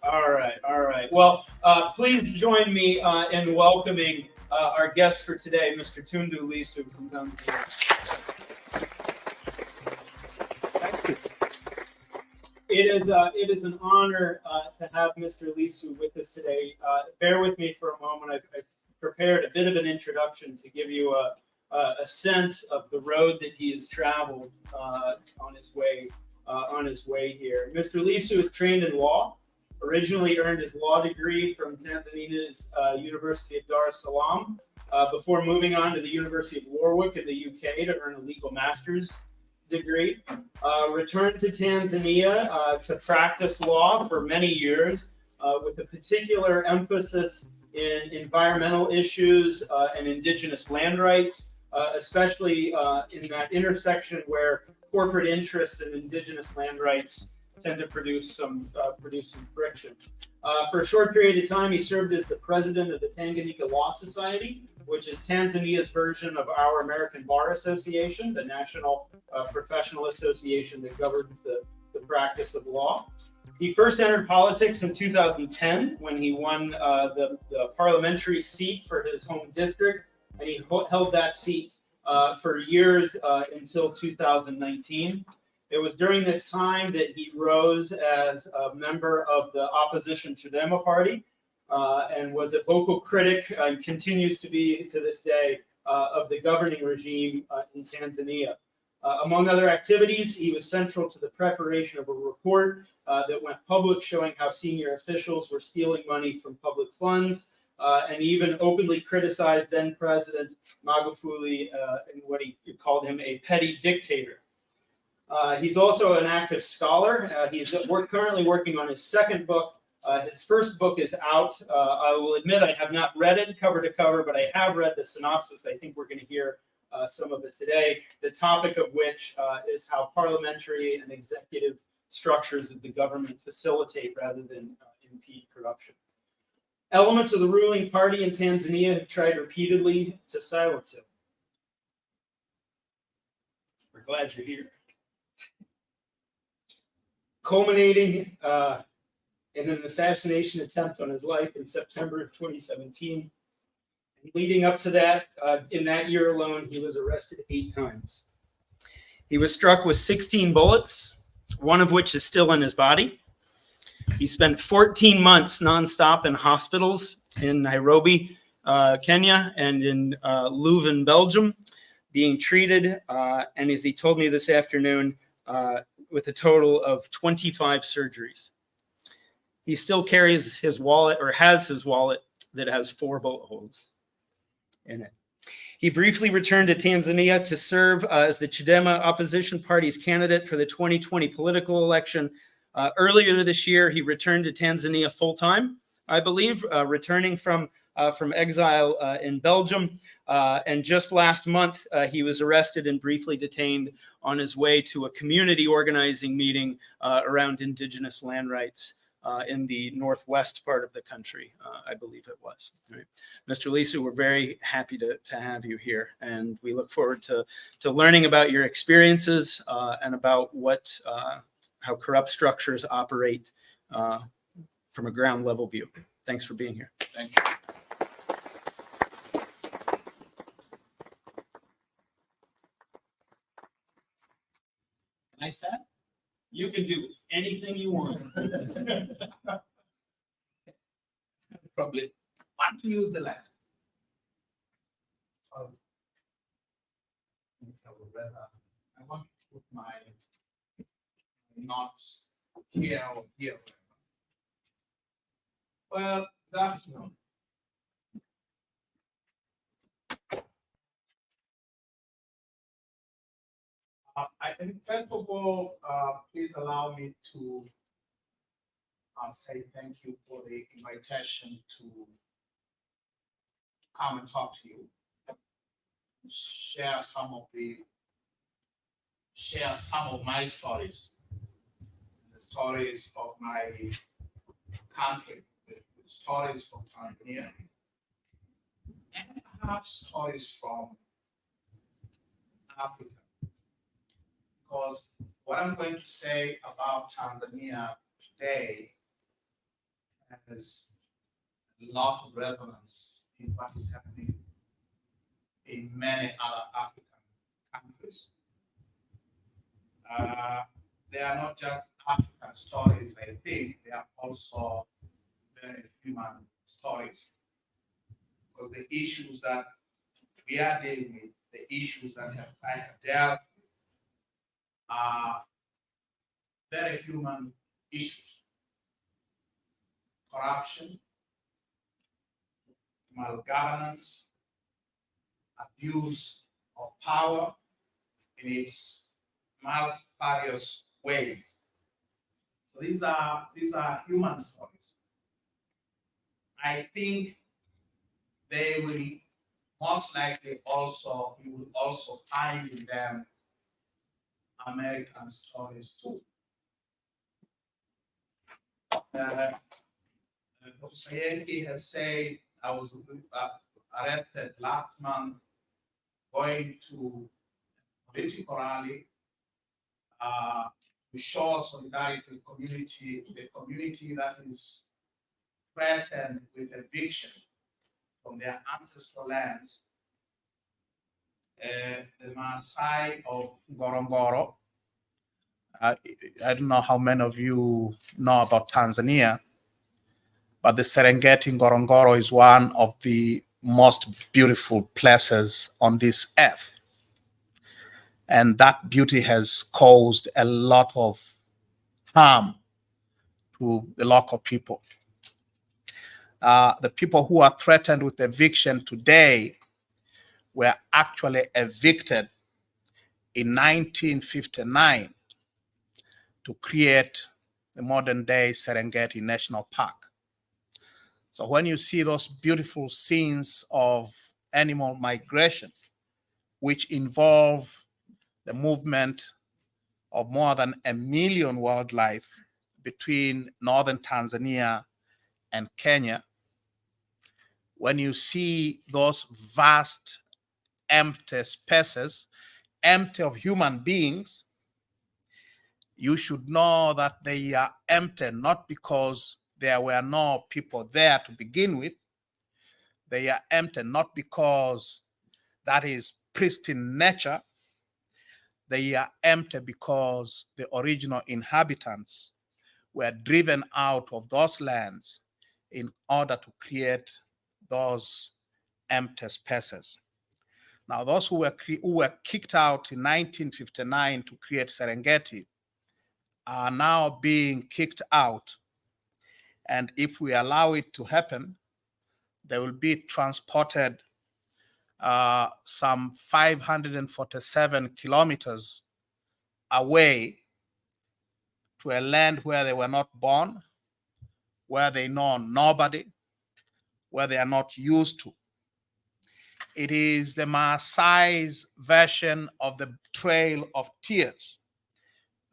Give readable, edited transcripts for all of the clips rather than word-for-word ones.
All right, all right. Well, please join me in welcoming our guest for today, Mr. Tundu Lissu from Tanzania. It is an honor to have Mr. Lissu with us today. Bear with me for a moment. I've prepared a bit of an introduction to give you a sense of the road that he has traveled on his way here. Mr. Lissu is trained in law. Originally earned his law degree from Tanzania's University of Dar es Salaam before moving on to the University of Warwick in the UK to earn a legal master's degree. Returned to Tanzania to practice law for many years with a particular emphasis in environmental issues and indigenous land rights, especially in that intersection where corporate interests and indigenous land rights tend to produce some friction. For a short period of time, he served as the president of the Tanganyika Law Society, which is Tanzania's version of our American Bar Association, the national professional association that governs the practice of law. He first entered politics in 2010 when he won the parliamentary seat for his home district, and he held that seat for years until 2019. It was during this time that he rose as a member of the opposition Chadema party and was a vocal critic and continues to be to this day of the governing regime in Tanzania. Among other activities, he was central to the preparation of a report that went public showing how senior officials were stealing money from public funds and even openly criticized then President Magufuli in what he called him a petty dictator. He's also an active scholar. He's currently working on his second book. His first book is out. I will admit I have not read it cover to cover, but I have read the synopsis. I think we're going to hear some of it today, the topic of which is how parliamentary and executive structures of the government facilitate rather than impede corruption. Elements of the ruling party in Tanzania have tried repeatedly to silence him. We're glad you're here. Culminating in an assassination attempt on his life in September of 2017. And leading up to that, in that year alone, he was arrested 8 times. He was struck with 16 bullets, one of which is still in his body. He spent 14 months nonstop in hospitals in Nairobi, Kenya, and in Leuven, Belgium, being treated, and as he told me this afternoon, with a total of 25 surgeries. He still carries his wallet, or has his wallet, that has 4 bullet holes in it. He briefly returned to Tanzania to serve as the Chadema opposition party's candidate for the 2020 political election. Earlier this year, he returned to Tanzania full-time, I believe, returning from exile in Belgium. And just last month, he was arrested and briefly detained on his way to a community organizing meeting around indigenous land rights in the northwest part of the country, I believe it was. Right. Mr. Lissu, we're very happy to have you here, and we look forward to learning about your experiences and about how corrupt structures operate from a ground level view. Thanks for being here. Thank you. Nice that? You can do anything you want. Probably want to use the left. I want to put my knots here or here. Well, that's no. I think first of all, please allow me to say thank you for the invitation to come and talk to you, share some of my stories, the stories of my country, the stories from Tanzania, and perhaps stories from Africa. Because what I'm going to say about Tanzania today has a lot of resonance in what is happening in many other African countries. They are not just African stories, I think, they are also very human stories. Because the issues that we are dealing with, the issues that I have dealt with, are very human issues. Corruption, malgovernance, abuse of power in its multifarious ways. So these are human stories. I think they will most likely also, you will also find in them American stories too. Professor Yankee has said, I was arrested last month going to a political rally to show solidarity with the community that is threatened with eviction from their ancestral lands. The Maasai of Ngorongoro. I don't know how many of you know about Tanzania, but the Serengeti Ngorongoro is one of the most beautiful places on this earth. And that beauty has caused a lot of harm to the local people. The people who are threatened with eviction today were actually evicted in 1959 to create the modern day Serengeti National Park. So when you see those beautiful scenes of animal migration, which involve the movement of more than 1 million wildlife between northern Tanzania and Kenya, when you see those vast empty spaces, empty of human beings, you should know that they are empty not because there were no people there to begin with. They are empty not because that is pristine nature. They are empty because the original inhabitants were driven out of those lands in order to create those empty spaces. Now, those who were kicked out in 1959 to create Serengeti are now being kicked out. And if we allow it to happen, they will be transported some 547 kilometers away to a land where they were not born, where they know nobody, where they are not used to. It is the Maasai's version of the Trail of Tears,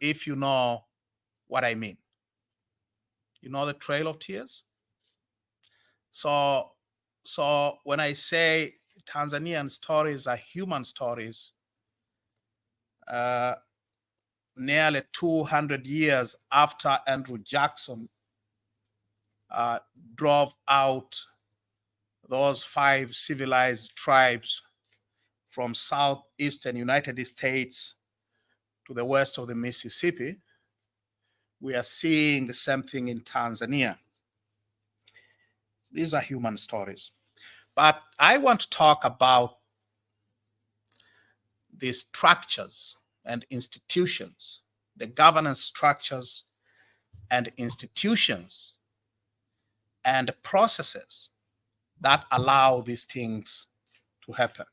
if you know what I mean. You know the Trail of Tears? So when I say Tanzanian stories are human stories, nearly 200 years after Andrew Jackson drove out those 5 civilized tribes from southeastern United States to the west of the Mississippi, we are seeing the same thing in Tanzania. These are human stories. But I want to talk about the structures and institutions, the governance structures and institutions and processes that allow these things to happen.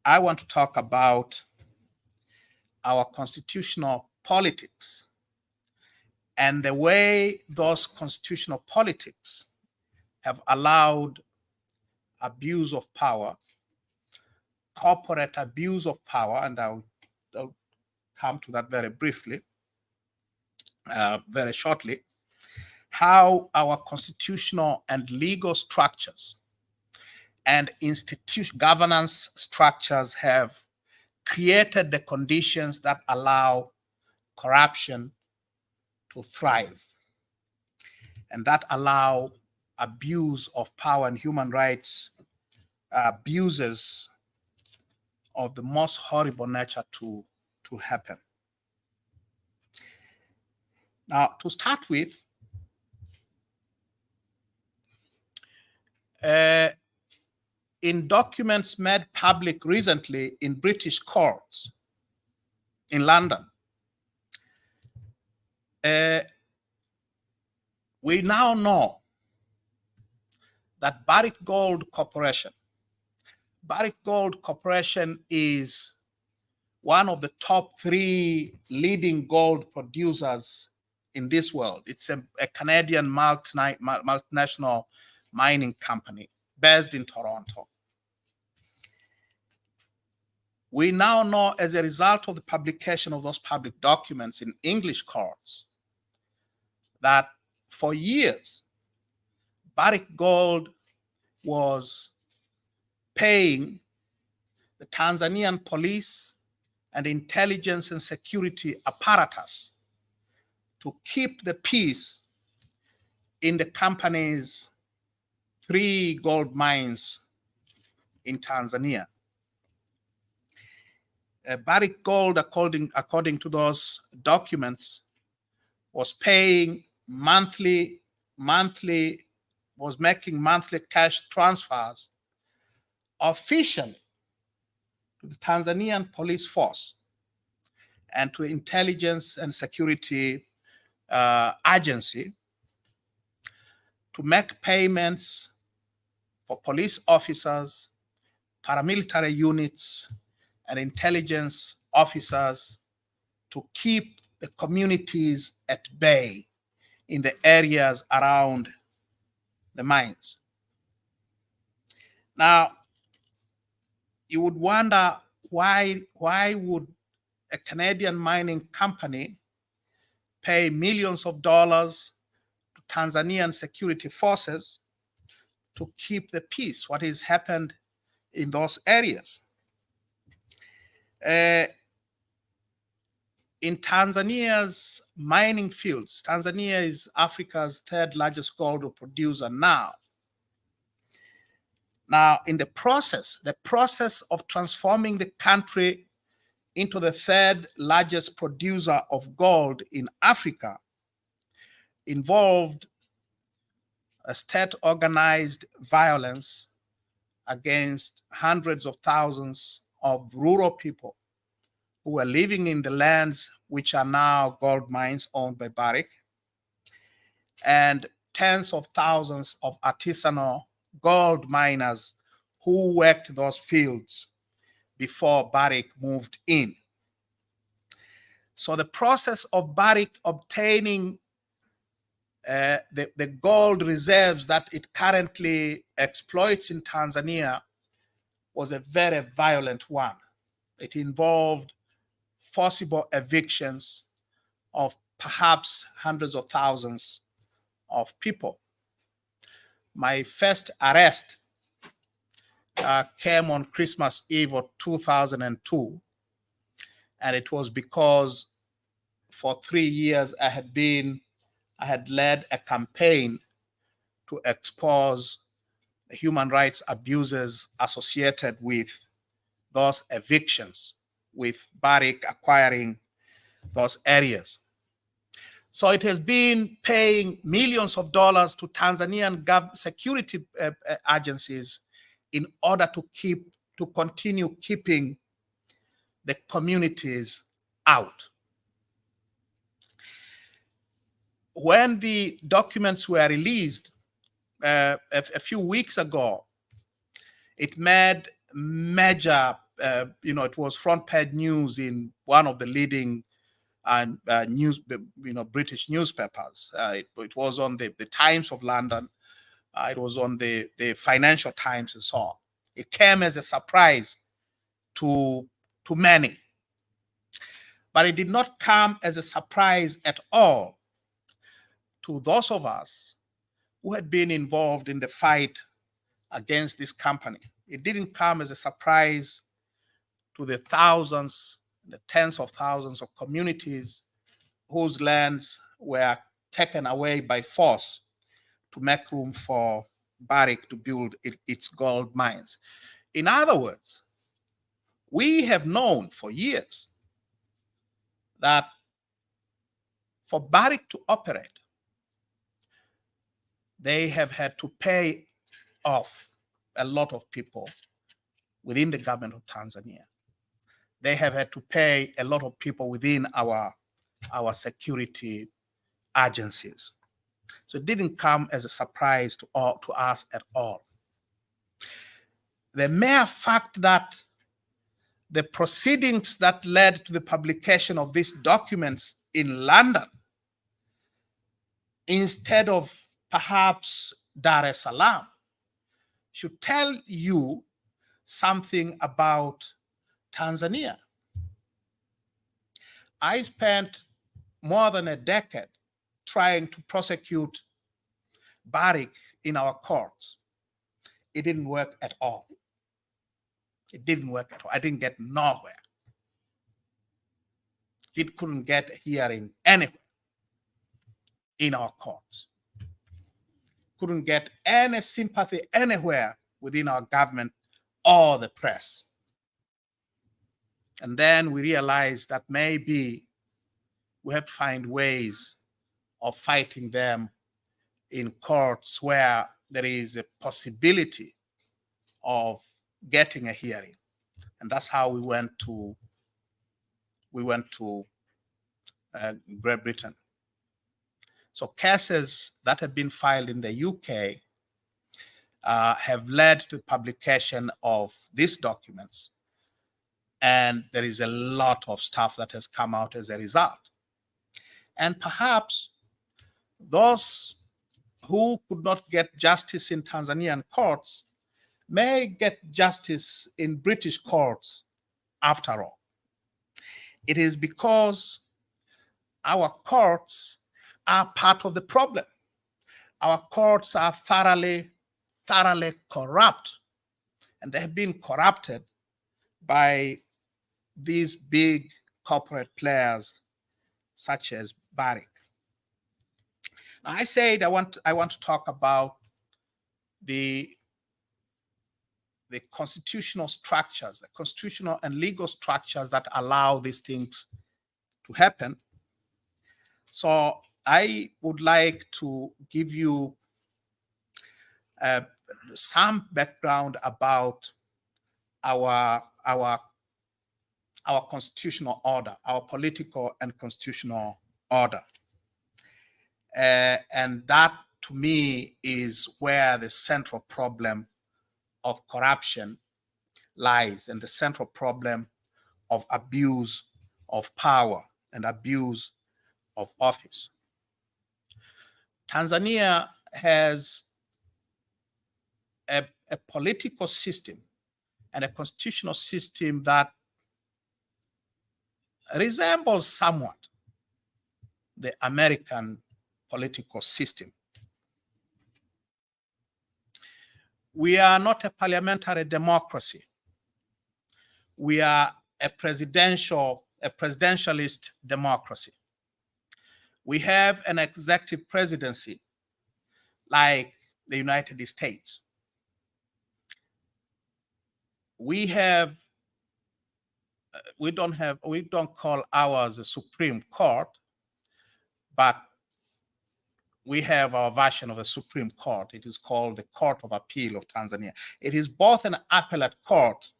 I want to talk about our constitutional politics and the way those constitutional politics have allowed abuse of power, corporate abuse of power, and I'll come to that very briefly, very shortly, how our constitutional and legal structures and governance structures have created the conditions that allow corruption to thrive. and that allow abuse of power and human rights abuses of the most horrible nature to happen. Now, to start with, in documents made public recently in British courts in London, we now know that Barrick Gold Corporation is one of the top 3 leading gold producers in this world. It's a Canadian multinational mining company based in Toronto. We now know, as a result of the publication of those public documents in English courts, that for years, Barrick Gold was paying the Tanzanian police and intelligence and security apparatus to keep the peace in the company's 3 gold mines in Tanzania. Barrick Gold, according to those documents, was paying was making monthly cash transfers officially to the Tanzanian police force and to the intelligence and security agency to make payments for police officers, paramilitary units, and intelligence officers to keep the communities at bay in the areas around the mines. Now, you would wonder why would a Canadian mining company pay millions of dollars to Tanzanian security forces to keep the peace? What has happened in those areas? In Tanzania's mining fields, Tanzania is Africa's 3rd largest gold producer now. Now, in the process of transforming the country into the 3rd largest producer of gold in Africa involved a state-organized violence against hundreds of thousands of rural people who were living in the lands which are now gold mines owned by Barrick, and tens of thousands of artisanal gold miners who worked those fields before Barrick moved in. So the process of Barrick obtaining the gold reserves that it currently exploits in Tanzania was a very violent one. It involved forcible evictions of perhaps hundreds of thousands of people. My first arrest came on Christmas Eve of 2002, and it was because for 3 years I had led a campaign to expose the human rights abuses associated with those evictions, with Barrick acquiring those areas. So it has been paying millions of dollars to Tanzanian security agencies in order to continue keeping the communities out. When the documents were released a few weeks ago, it made major, it was front page news in one of the leading British newspapers. It was on the Times of London. It was on the Financial Times and so on. It came as a surprise to many, but it did not come as a surprise at all to those of us who had been involved in the fight against this company. It didn't come as a surprise to the thousands, the tens of thousands of communities whose lands were taken away by force to make room for Barrick to build its gold mines. In other words, we have known for years that for Barrick to operate, they have had to pay off a lot of people within the government of Tanzania. They have had to pay a lot of people within our security agencies. So it didn't come as a surprise to us at all. The mere fact that the proceedings that led to the publication of these documents in London, instead of perhaps Dar es Salaam, should tell you something about Tanzania. I spent more than a decade trying to prosecute Barrick in our courts. It didn't work at all. It didn't work at all. I didn't get nowhere. It couldn't get a hearing anywhere in our courts. Couldn't get any sympathy anywhere within our government or the press. And then we realized that maybe we have to find ways of fighting them in courts where there is a possibility of getting a hearing. And that's how we went to Great Britain. So cases that have been filed in the UK have led to publication of these documents. And there is a lot of stuff that has come out as a result. And perhaps those who could not get justice in Tanzanian courts may get justice in British courts after all. It is because our courts are part of the problem. Our courts are thoroughly corrupt, and they have been corrupted by these big corporate players such as Barrick. Now, I said I want to talk about the constitutional structures, the constitutional and legal structures that allow these things to happen. So I would like to give you some background about our constitutional order, our political and constitutional order. And that, to me, is where the central problem of corruption lies, and the central problem of abuse of power and abuse of office. Tanzania has a political system and a constitutional system that resembles somewhat the American political system. We are not a parliamentary democracy. We are a presidentialist democracy. We have an executive presidency like the United States. We don't call ours a Supreme Court, but we have our version of the Supreme Court. It is called the Court of Appeal of Tanzania. It is both an appellate court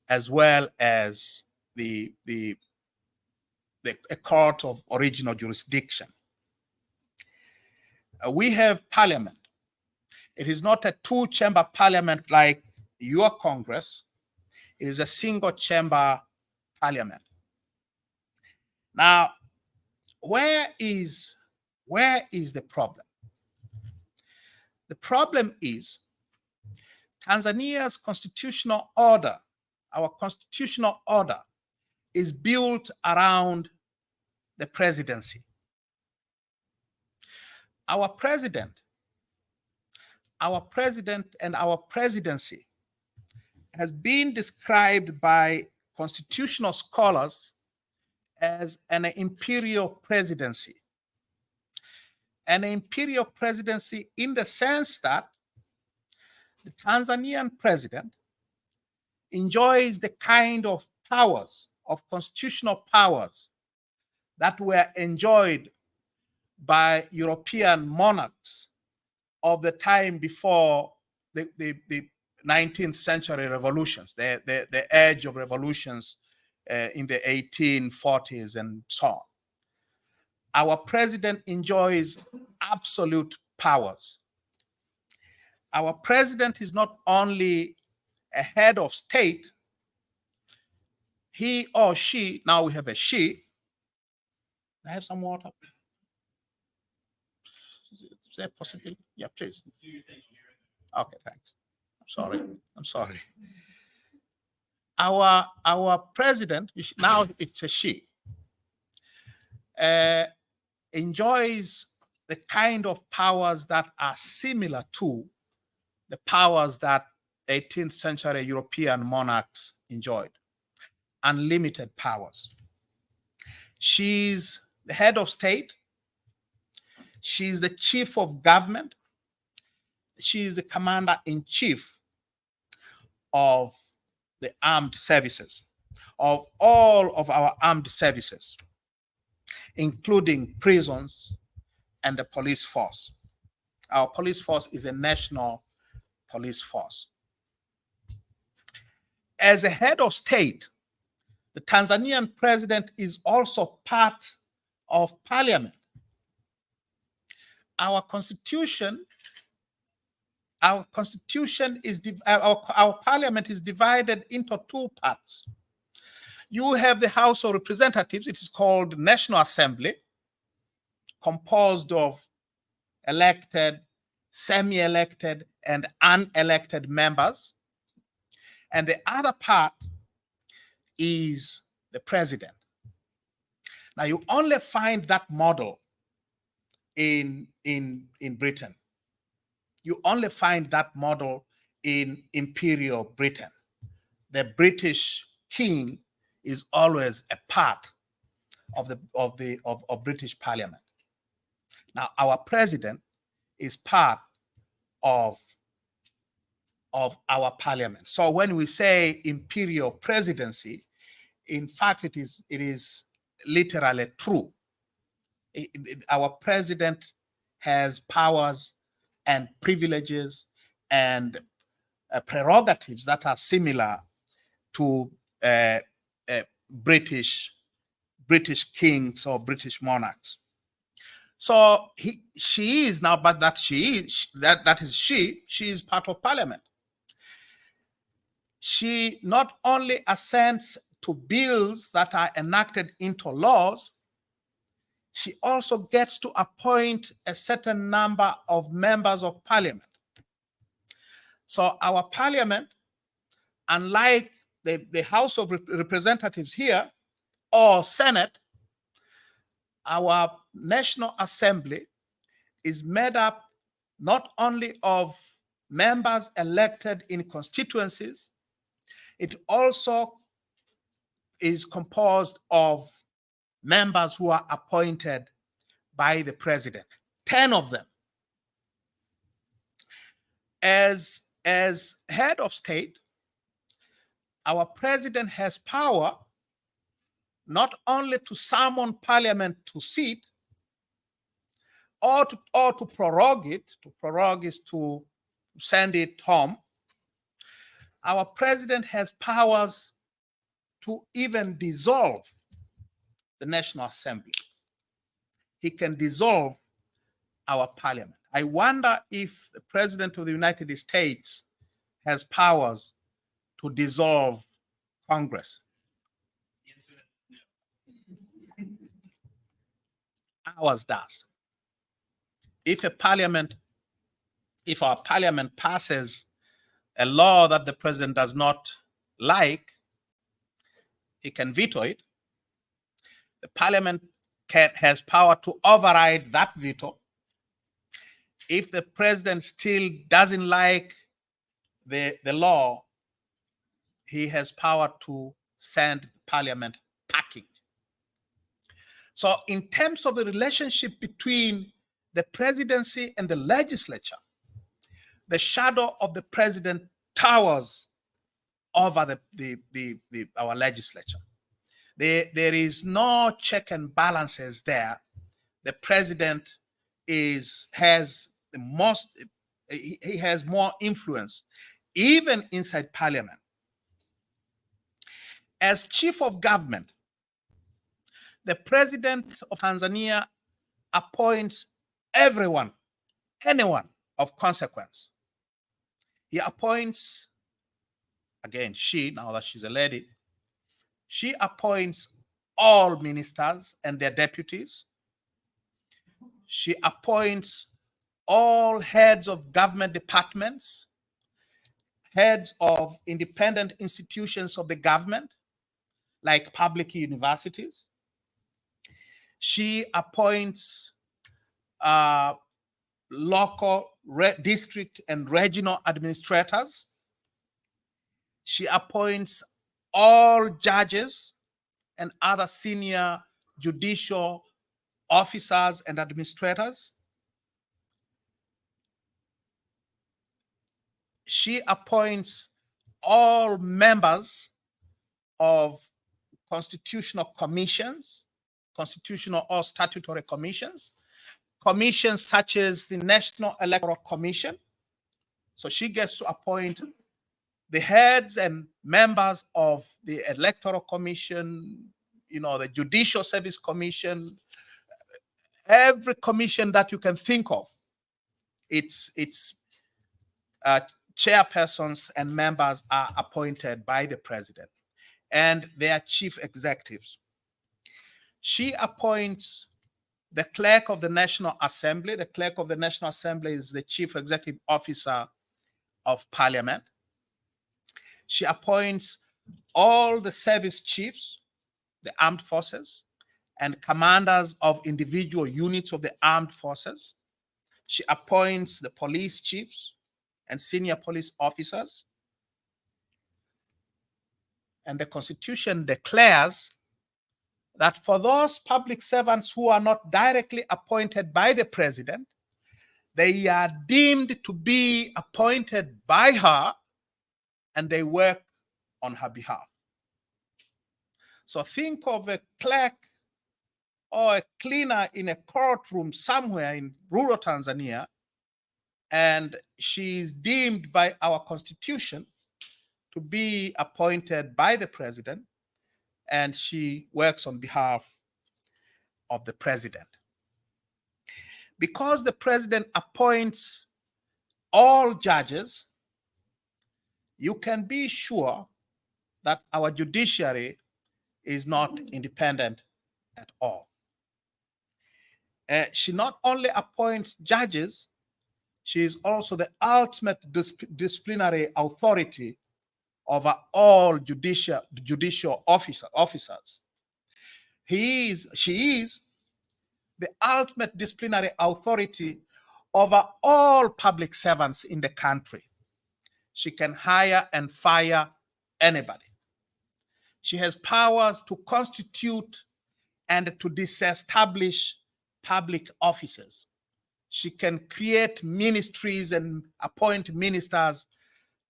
as well as a court of original jurisdiction. We have parliament. It is not a two-chamber parliament like your Congress. It is a single-chamber parliament. Now, where is the problem? The problem is Tanzania's constitutional order, our constitutional order, is built around the presidency. Our president and our presidency has been described by constitutional scholars as an imperial presidency. an imperial presidency in the sense that the Tanzanian president enjoys the kind of powers, of constitutional powers, that were enjoyed by European monarchs of the time before the 19th century revolutions, the edge of revolutions in the 1840s and so on. Our president enjoys absolute powers. Our president is not only a head of state, he or she, now we have a she. Can I have some water? Is that possible? Yeah, please. Okay, thanks. I'm sorry. Our president, now it's a she, enjoys the kind of powers that are similar to the powers that 18th century European monarchs enjoyed. Unlimited powers. She's the head of state. She's the chief of government. She's the commander-in-chief of the armed services, of all of our armed services, including prisons and the police force. Our police force is a national police force. As a head of state, the Tanzanian president is also part of parliament. Our constitution is our parliament is divided into two parts. You have the House of Representatives. It is called National Assembly, composed of elected, semi-elected, and unelected members. And the other part is the president. Now, you only find that model in Britain. You only find that model in Imperial Britain. The British king is always a part of British Parliament. Now, our president is part of our parliament. So when we say imperial presidency, in fact, it is literally true. Our president has powers and privileges and prerogatives that are similar to British kings or British monarchs. So she is now, but she is part of parliament. She not only assents to bills that are enacted into laws, she also gets to appoint a certain number of members of parliament. So our parliament, unlike the House of Representatives here or Senate, our National Assembly is made up not only of members elected in constituencies, it also is composed of members who are appointed by the president, 10 of them. As head of state, our president has power not only to summon parliament to sit or to prorogue it. To prorogue is to send it home. Our president has powers to even dissolve the National Assembly. He can dissolve our parliament. I wonder if the President of the United States has powers to dissolve Congress. Ours does. If our parliament passes a law that the president does not like, he can veto it. The parliament has power to override that veto. If the president still doesn't like the law, he has power to send parliament packing. So in terms of the relationship between the presidency and the legislature, the shadow of the president towers over our legislature. There is no check and balances there. The president has more influence, even inside parliament. As chief of government, the president of Tanzania appoints anyone of consequence. He appoints, again, now that she's a lady, she appoints all ministers and their deputies. She appoints all heads of government departments, heads of independent institutions of the government, like public universities. She appoints local, district, and regional administrators. She appoints all judges and other senior judicial officers and administrators. She appoints all members of constitutional commissions, constitutional or statutory commissions such as the National Electoral Commission. So she gets to appoint the heads and members of the Electoral Commission, the Judicial Service Commission, every commission that you can think of. Its chairpersons and members are appointed by the president and their chief executives. She appoints the clerk of the National Assembly. The clerk of the National Assembly is the chief executive officer of parliament. She appoints all the service chiefs, the armed forces, and commanders of individual units of the armed forces. She appoints the police chiefs and senior police officers. And the Constitution declares that for those public servants who are not directly appointed by the president, they are deemed to be appointed by her and they work on her behalf. So think of a clerk or a cleaner in a courtroom somewhere in rural Tanzania, and she's deemed by our Constitution to be appointed by the president, and she works on behalf of the president. Because the president appoints all judges, you can be sure that our judiciary is not independent at all. She not only appoints judges, she is also the ultimate disciplinary authority over all judicial officers. She is the ultimate disciplinary authority over all public servants in the country. She can hire and fire anybody. She has powers to constitute and to disestablish public offices. She can create ministries and appoint ministers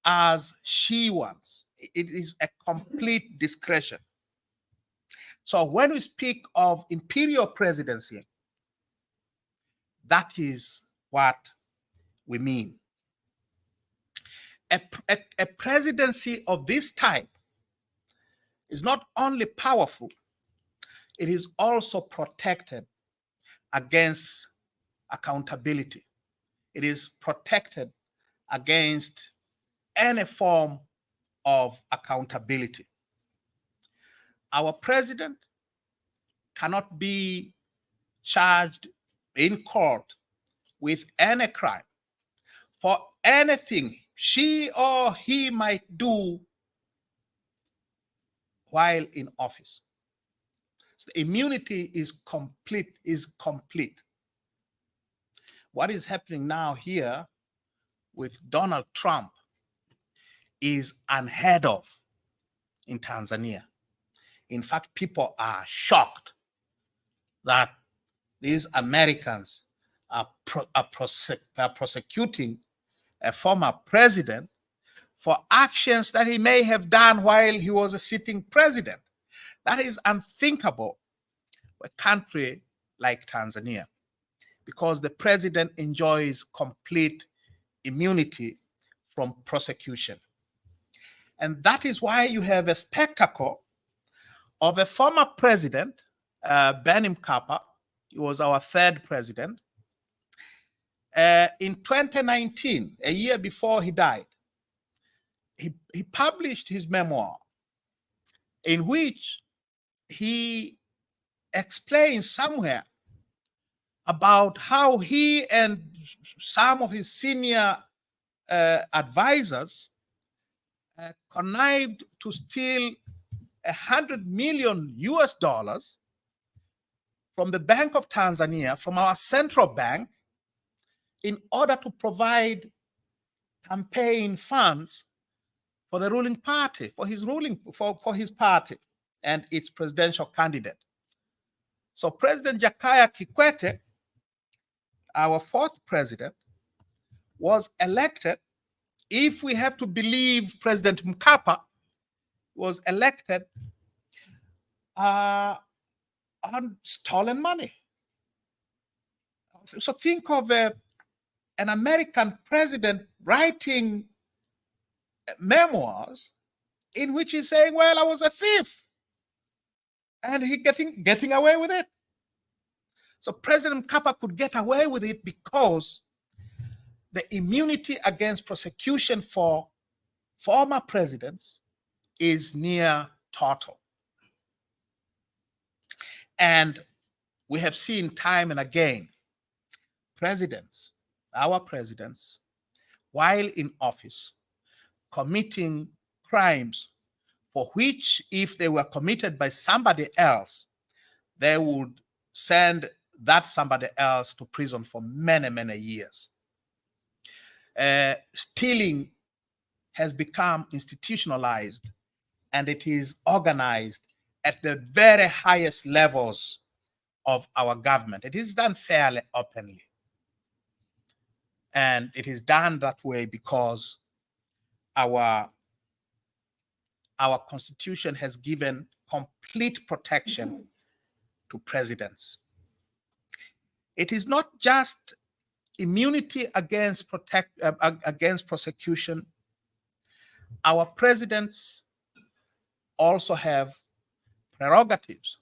as she wants. It is a complete discretion. So when we speak of imperial presidency, that is what we mean. A presidency of this type is not only powerful, it is also protected against accountability. It is protected against any form of accountability. Our president cannot be charged in court with any crime for anything she or he might do while in office. So the immunity is complete. What is happening now here with Donald Trump is unheard of in Tanzania. In fact, people are shocked that these Americans prosecuting a former president for actions that he may have done while he was a sitting president. That is unthinkable for a country like Tanzania, because the president enjoys complete immunity from prosecution. And that is why you have a spectacle of a former president, Ben Mkapa. He was our third president. In 2019, a year before he died, he published his memoir in which he explains somewhere about how he and some of his senior advisors connived to steal 100 million US dollars from the Bank of Tanzania, from our central bank, in order to provide campaign funds for the ruling party, for his party and its presidential candidate. So President Jakaya Kikwete, our fourth president, was elected, if we have to believe President Mkapa, was elected on stolen money. So think of an American president writing memoirs in which he's saying, well, I was a thief, and he getting away with it. So President Mkapa could get away with it because the immunity against prosecution for former presidents is near total. And we have seen time and again presidents, our presidents, while in office, committing crimes for which, if they were committed by somebody else, they would send that somebody else to prison for many, many years. Stealing has become institutionalized, and it is organized at the very highest levels of our government. It is done fairly openly. And it is done that way because our constitution has given complete protection to presidents. It is not just immunity against prosecution. Our presidents also have prerogatives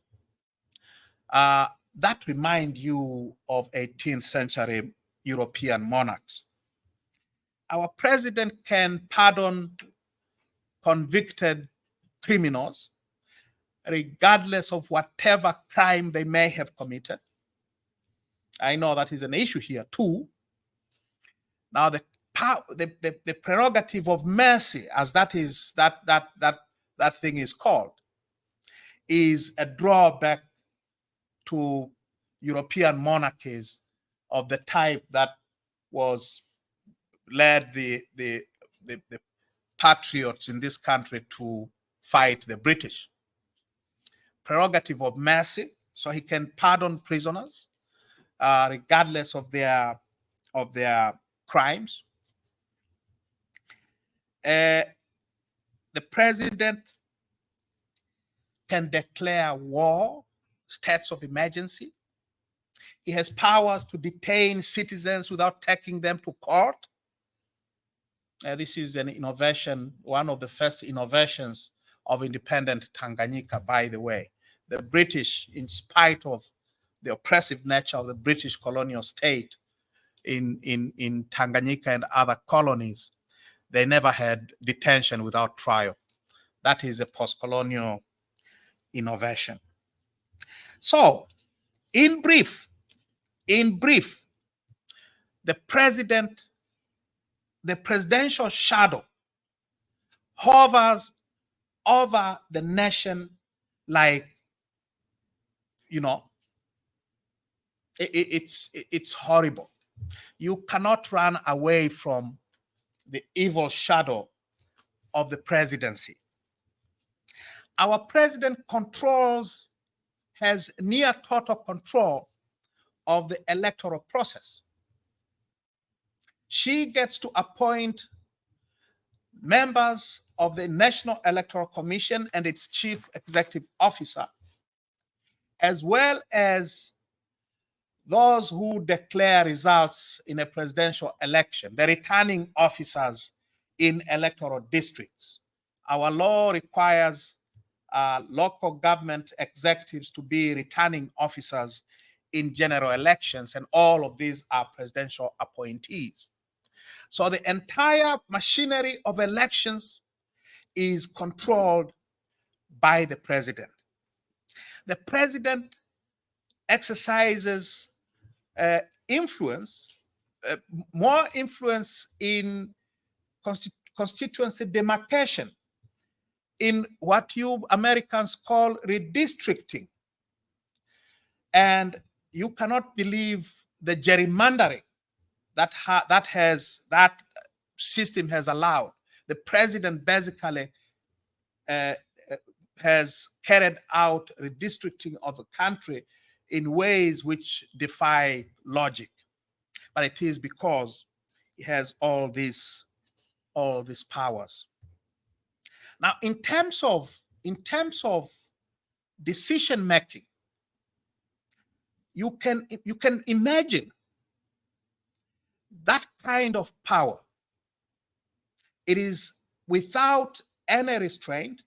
that remind you of 18th century European monarchs. Our president can pardon convicted criminals, regardless of whatever crime they may have committed. I know that is an issue here too. Now, the prerogative of mercy, as that thing is called, is a drawback to European monarchies of the type that was led the patriots in this country to fight the British. Prerogative of mercy, so he can pardon prisoners regardless of their crimes. The president can declare war, states of emergency. He has powers to detain citizens without taking them to court. This is an innovation, one of the first innovations of independent Tanganyika, by the way. The British, in spite of the oppressive nature of the British colonial state in Tanganyika and other colonies, they never had detention without trial. That is a post-colonial innovation. So, in brief, the presidential shadow hovers over the nation like, it's horrible. You cannot run away from the evil shadow of the presidency. Our president has near total control of the electoral process. She gets to appoint members of the National Electoral Commission and its chief executive officer, as well as those who declare results in a presidential election, the returning officers in electoral districts. Our law requires local government executives to be returning officers in general elections, and all of these are presidential appointees. So the entire machinery of elections is controlled by the president. The president exercises influence, more influence in constituency demarcation, in what you Americans call redistricting. And you cannot believe the gerrymandering that system has allowed. The president basically has carried out redistricting of the country in ways which defy logic. But it is because he has all these powers. Now, in terms of decision making, you can imagine that kind of power. It is without any restraint.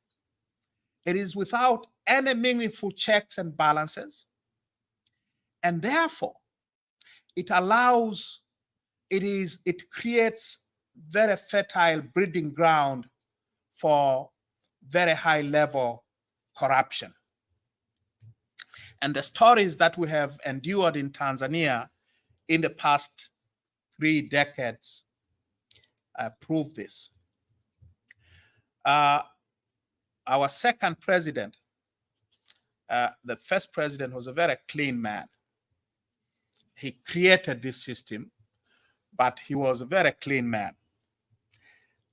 It is without any meaningful checks and balances. And therefore, it creates very fertile breeding ground for very high level corruption. And the stories that we have endured in Tanzania in the past 3 decades prove this. Our second president, the first president, was a very clean man. He created this system, but he was a very clean man.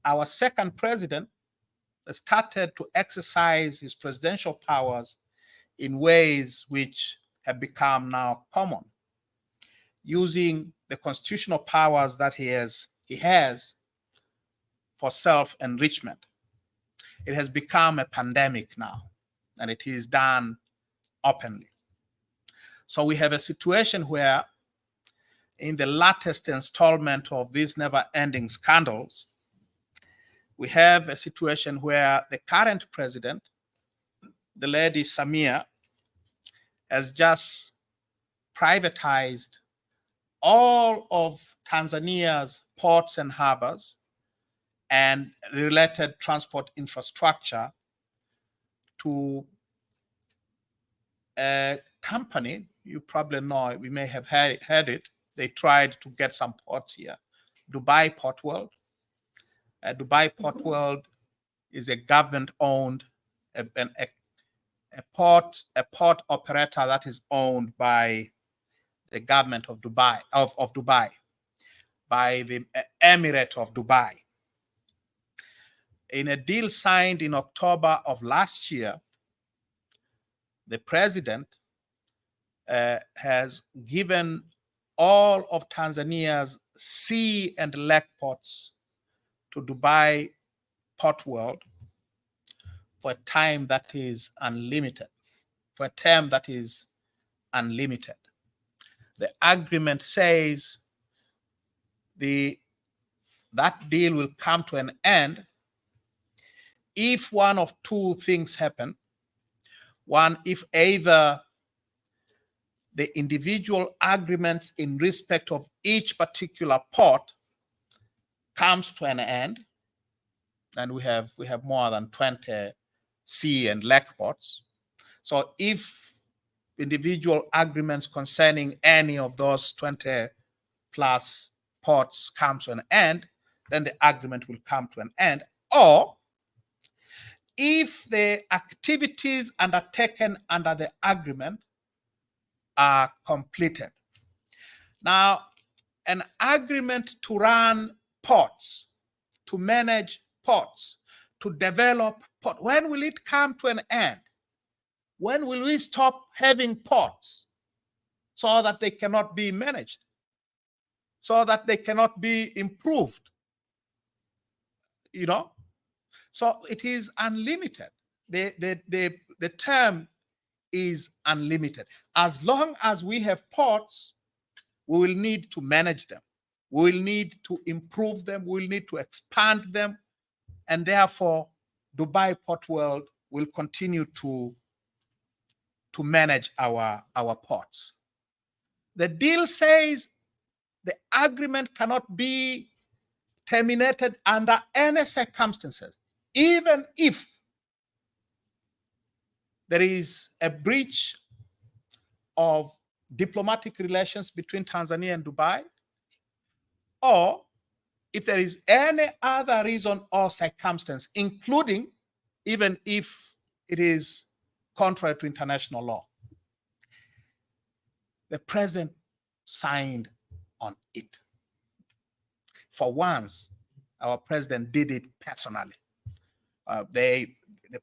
Our second president started to exercise his presidential powers in ways which have become now common, using the constitutional powers that he has for self-enrichment. It has become a pandemic now, and it is done openly. So we have a situation where, in the latest installment of these never-ending scandals, we have a situation where the current president, the lady Samia, has just privatized all of Tanzania's ports and harbors and related transport infrastructure to a company. You probably know, we may have heard it. They tried to get some ports here. Dubai Port World. Dubai Port World is a government-owned a port operator that is owned by the government of Dubai, by the Emirate of Dubai. In a deal signed in October of last year, the president has given all of Tanzania's sea and lake ports to Dubai Port World for a time that is unlimited, for a term that is unlimited. The agreement says that deal will come to an end if one of 2 things happen. One, if either the individual agreements in respect of each particular port comes to an end, and we have more than 20 sea and lake ports. So if individual agreements concerning any of those 20 plus ports come to an end, then the agreement will come to an end. Or if the activities undertaken under the agreement are completed. Now, an agreement to run ports, to manage ports, to develop ports, when will it come to an end? When will we stop having ports? so that they cannot be managed, so that they cannot be improved. You know, so it is unlimited. The term is unlimited. As long as we have ports, we will need to manage them. We will need to improve them. We will need to expand them. And therefore, Dubai Port World will continue to manage our ports. The deal says the agreement cannot be terminated under any circumstances, even if there is a breach of diplomatic relations between Tanzania and Dubai, or if there is any other reason or circumstance, including even if it is contrary to international law. The president signed on it. For once, our president did it personally. The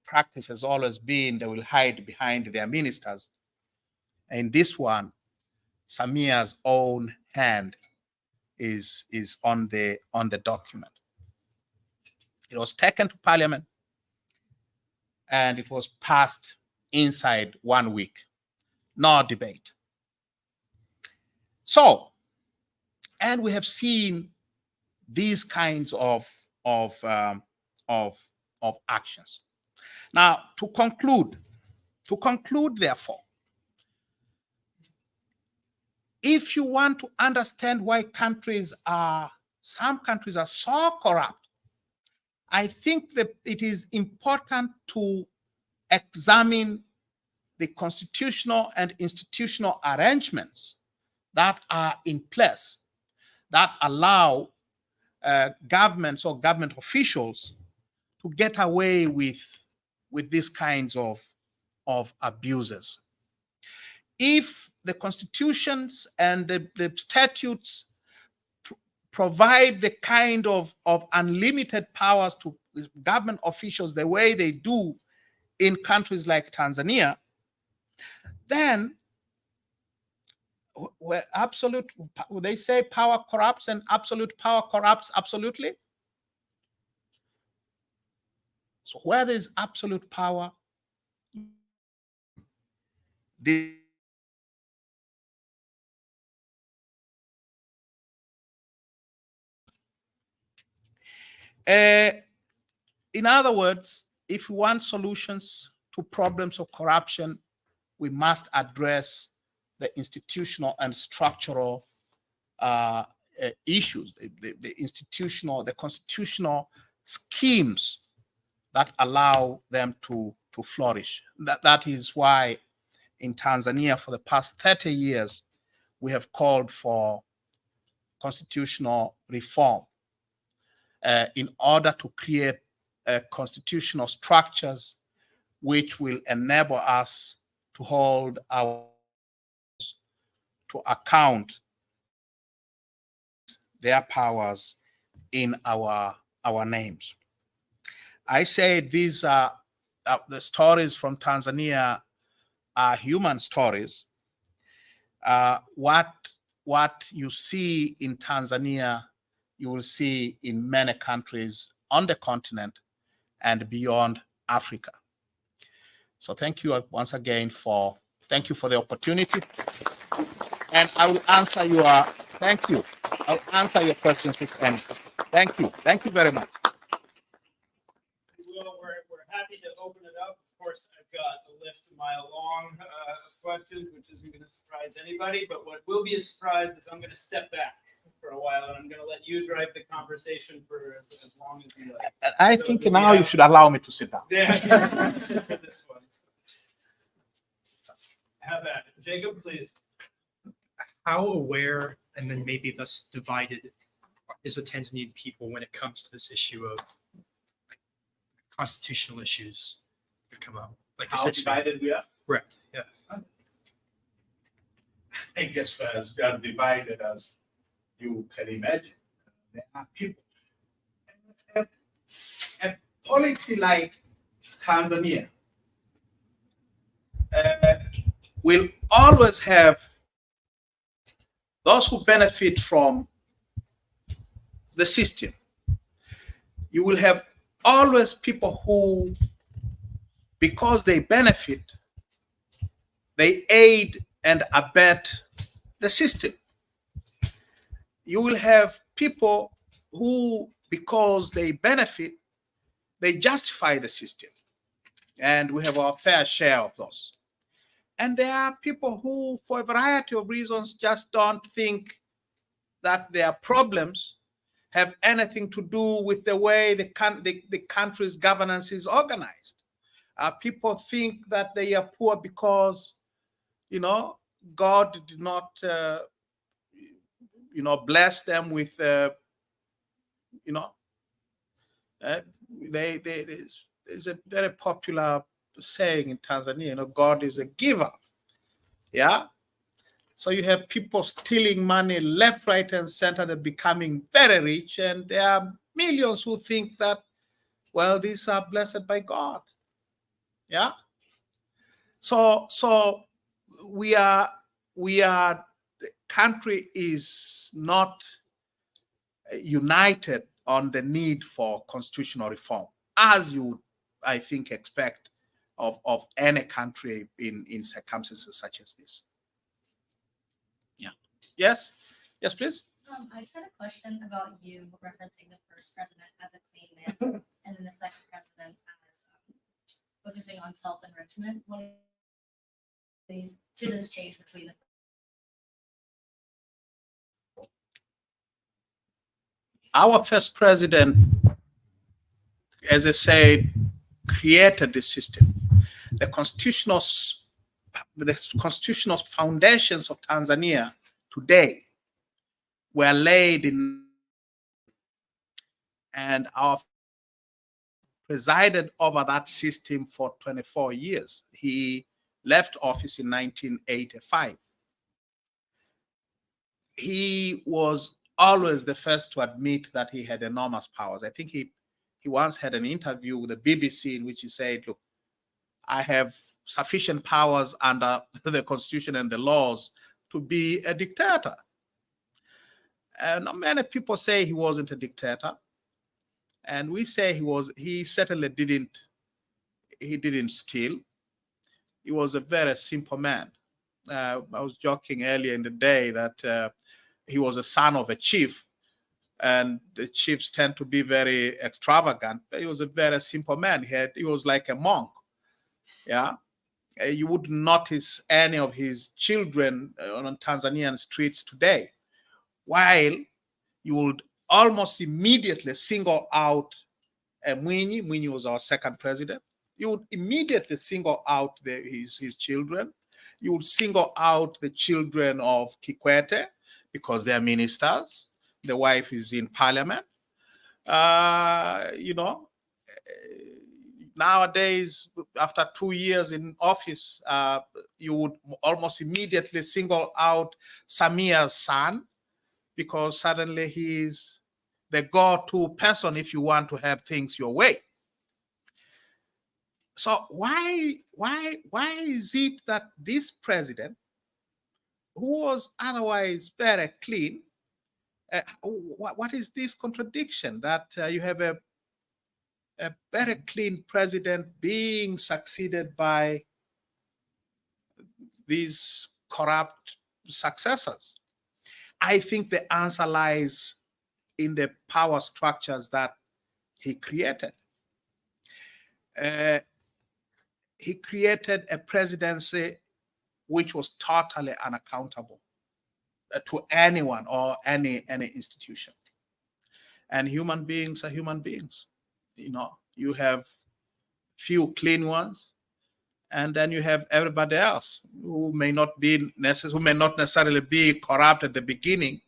practice has always been they will hide behind their ministers. And this one, Samia's own hand is on the document. It was taken to Parliament and it was passed inside 1 week. No debate. So, and we have seen these kinds of actions. Now, to conclude, therefore, if you want to understand why some countries are so corrupt, I think that it is important to examine the constitutional and institutional arrangements that are in place that allow governments or government officials to get away with these kinds of abuses. If the constitutions and the statutes provide the kind of unlimited powers to government officials the way they do in countries like Tanzania, then where they say power corrupts and absolute power corrupts absolutely. So where there's absolute power, in other words, if we want solutions to problems of corruption, we must address the institutional and structural issues, the constitutional schemes that allow them to flourish. That is why in Tanzania for the past 30 years, we have called for constitutional reform in order to create constitutional structures which will enable us to hold our to account their powers in our names. I say these are the stories from Tanzania are human stories. What you see in Tanzania, you will see in many countries on the continent and beyond Africa. So thank you once again thank you for the opportunity. And I will answer thank you. I'll answer your questions if any. Thank you. Thank you very much. Well, we're happy to open it up. Of course, I've got a list a mile long of questions, which isn't going to surprise anybody. But what will be a surprise is I'm going to step back for a while, and I'm going to let you drive the conversation for as long as you like. I think now you should allow me to sit down. Yeah, sit for this one. Have at it. Jacob, please. How aware and then maybe thus divided is the Tanzanian people when it comes to this issue of constitutional issues that come up? Like How divided we are? Correct. Yeah. I guess as divided as you can imagine. There are people. A polity like Tanzania will always have those who benefit from the system, you will have always people who, because they benefit, they aid and abet the system. You will have people who, because they benefit, they justify the system. And we have our fair share of those. And there are people who, for a variety of reasons, just don't think that their problems have anything to do with the way the country's governance is organized. People think that they are poor because, God did not, bless them with, there's a very popular saying in Tanzania, God is a giver. Yeah. So you have people stealing money left, right, and center. They're becoming very rich. And there are millions who think that, well, these are blessed by God. Yeah. So the country is not united on the need for constitutional reform, as you would, I think, expect of any country in circumstances such as this. Yeah. Yes, please. I just had a question about you referencing the first president as a clean man, and then the second president as focusing on self-enrichment. What did this change between the? Our first president, as I said, created the system. The constitutional foundations of Tanzania today were laid in, and our presided over that system for 24 years. He left office in 1985. He was always the first to admit that he had enormous powers. I think he once had an interview with the BBC in which he said, look, I have sufficient powers under the constitution and the laws to be a dictator. And many people say he wasn't a dictator. And we say he certainly didn't steal. He was a very simple man. I was joking earlier in the day that he was a son of a chief, and the chiefs tend to be very extravagant. But he was a very simple man. He was like a monk. Yeah. You wouldn't notice any of his children on Tanzanian streets today, while you would almost immediately single out Mwinyi. Mwinyi was our second president. You would immediately single out his children. You would single out the children of Kikwete because they're ministers. The wife is in parliament. Nowadays, after 2 years in office, you would almost immediately single out Samia's son, because suddenly he's the go-to person if you want to have things your way. So why is it that this president, who was otherwise very clean, what is this contradiction that you have a very clean president being succeeded by these corrupt successors? I think the answer lies in the power structures that he created. He created a presidency which was totally unaccountable to anyone or any institution. And human beings are human beings. You have few clean ones, and then you have everybody else who may not necessarily be corrupt at the beginning,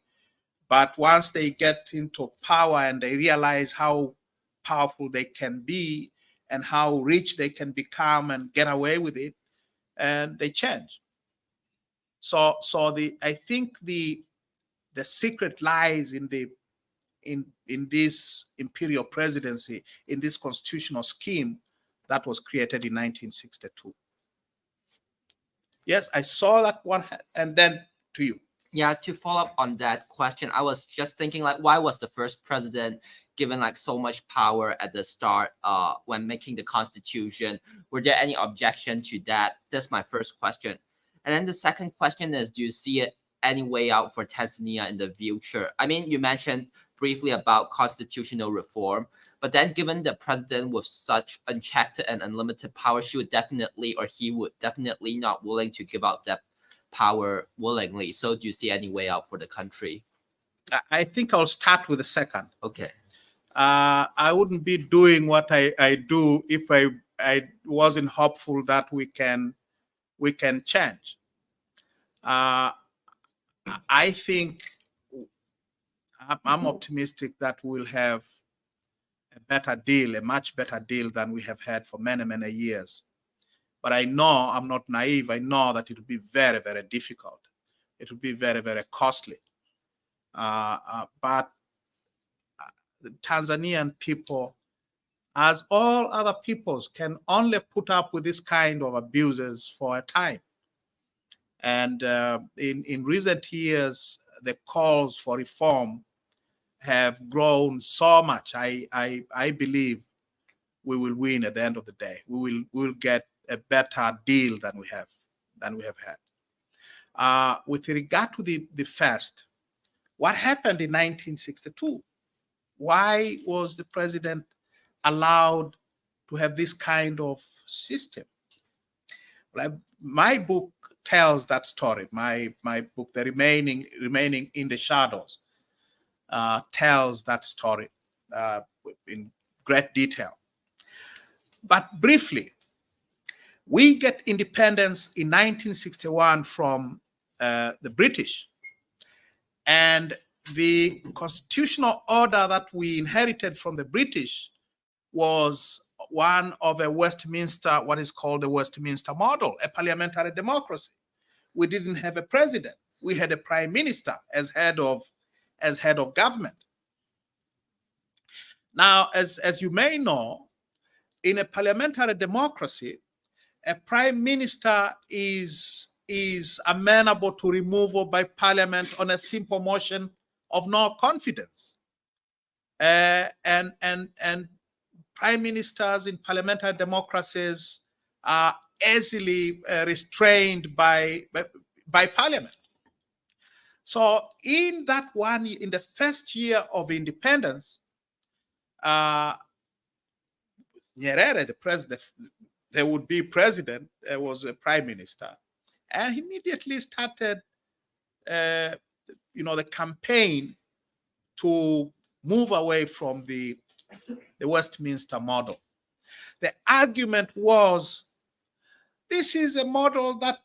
but once they get into power and they realize how powerful they can be and how rich they can become and get away with it, and they change. So I think the secret lies in this imperial presidency, in this constitutional scheme that was created in 1962. Yes, I saw that one, and then to you. Yeah, to follow up on that question, I was just thinking like, why was the first president given like so much power at the start when making the constitution? Were there any objection to that? That's my first question. And then the second question is, do you see it any way out for Tanzania in the future? I mean, you mentioned briefly about constitutional reform, but then given the president with such unchecked and unlimited power, he would definitely not willing to give out that power willingly. So do you see any way out for the country? I think I'll start with the second. Okay. I wouldn't be doing what I do if I wasn't hopeful that we can change. I think I'm optimistic that we'll have a much better deal than we have had for many, many years. But I know, I'm not naive, I know that it will be very, very difficult. It will be very, very costly. But the Tanzanian people, as all other peoples, can only put up with this kind of abuses for a time. And in recent years, the calls for reform have grown so much. I believe we will win at the end of the day. We will get a better deal than we have had. With regard to the first, what happened in 1962? Why was the president allowed to have this kind of system? Well, my book tells that story. My book, The Remaining in the Shadows, tells that story in great detail. But briefly, we get independence in 1961 from the British. And the constitutional order that we inherited from the British was one of a Westminster, what is called the Westminster model, a parliamentary democracy. We didn't have a president. We had a prime minister as head of government. Now, as you may know, in a parliamentary democracy, a prime minister is amenable to removal by parliament on a simple motion of no confidence. And prime ministers in parliamentary democracies are easily restrained by parliament. So in the first year of independence, Nyerere, the president, there would be president, was a prime minister, and he immediately started, the campaign to move away from the Westminster model. The argument was, this is a model that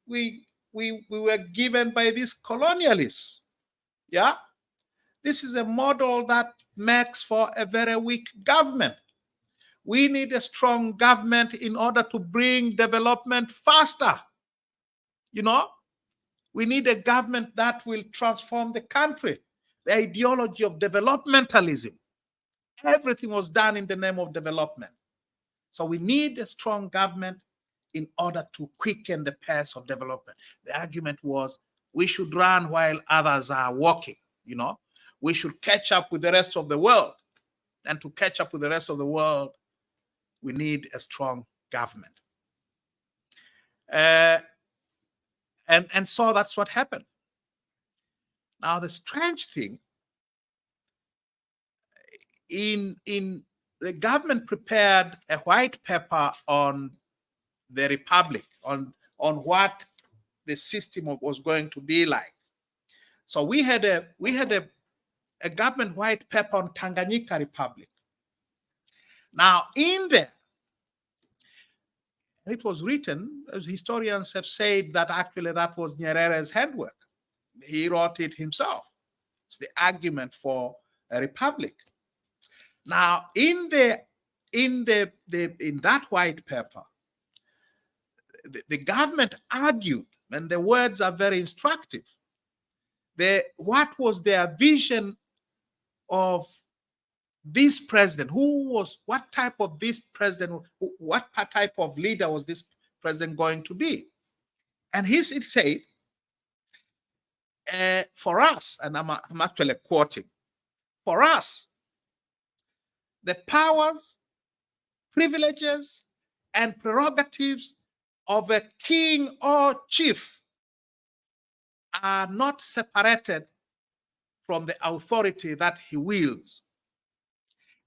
we were given by these colonialists. Yeah, this is a model that makes for a very weak government. We need a strong government in order to bring development faster. We need a government that will transform the country. The ideology of developmentalism. Everything was done in the name of development. So we need a strong government in order to quicken the pace of development. The argument was, we should run while others are walking. We should catch up with the rest of the world. And to catch up with the rest of the world, we need a strong government. And so that's what happened. Now, the strange thing, in the government prepared a white paper on the republic, on what the system was going to be like. So we had a government white paper on Tanganyika Republic. Now, in there, it was written, as historians have said, that actually that was Nyerere's handwork. He wrote it himself. It's the argument for a republic. Now, in that white paper, the government argued, and the words are very instructive. What was their vision of this president? What type of leader was this president going to be? And it said, for us, and I'm actually quoting, for us, the powers, privileges, and prerogatives of a king or chief are not separated from the authority that he wields.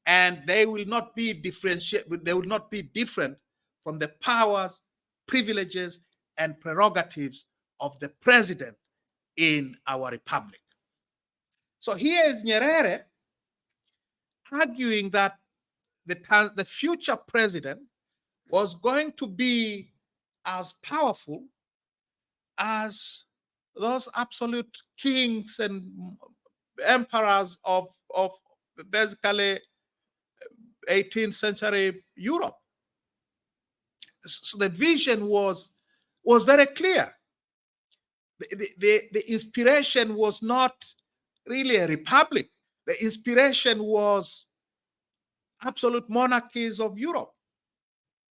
And they will not be they will not be different from the powers, privileges, and prerogatives of the president in our republic. So here is Nyerere arguing that the future president was going to be as powerful as those absolute kings and emperors of basically 18th century Europe. So the vision was very clear. The inspiration was not really a republic. The inspiration was absolute monarchies of Europe,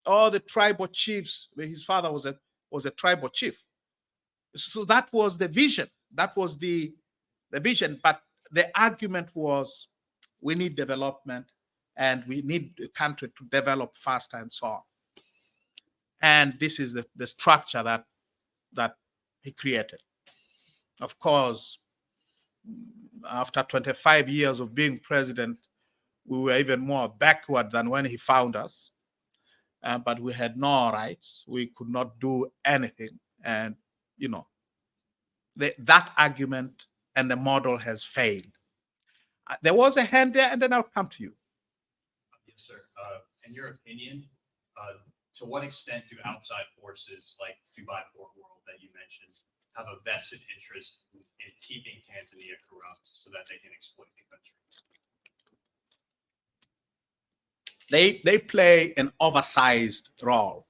or the tribal chiefs. His father was a tribal chief. So that was the vision. That was the vision. But the argument was, we need development, and we need the country to develop faster, and so on. And this is the structure that he created. Of course, after 25 years of being president, we were even more backward than when he found us. But we had no rights. We could not do anything. And, that argument and the model has failed. There was a hand there, and then I'll come to you. Yes, sir. In your opinion, to what extent do outside forces like Dubai Port World that you mentioned have a vested interest in keeping Tanzania corrupt so that they can exploit the country? They play an oversized role.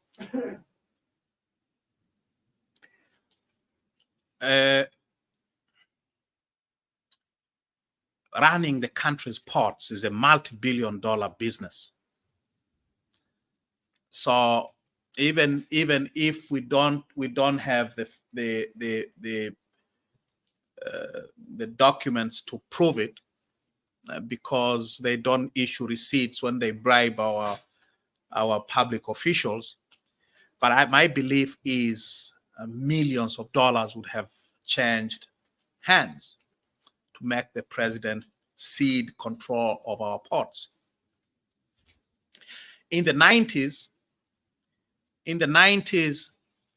Running the country's ports is a multi-billion-dollar business. So even if we don't have the documents to prove it, because they don't issue receipts when they bribe our public officials, but my belief is millions of dollars would have changed hands to make the president cede control of our ports. In the 90s,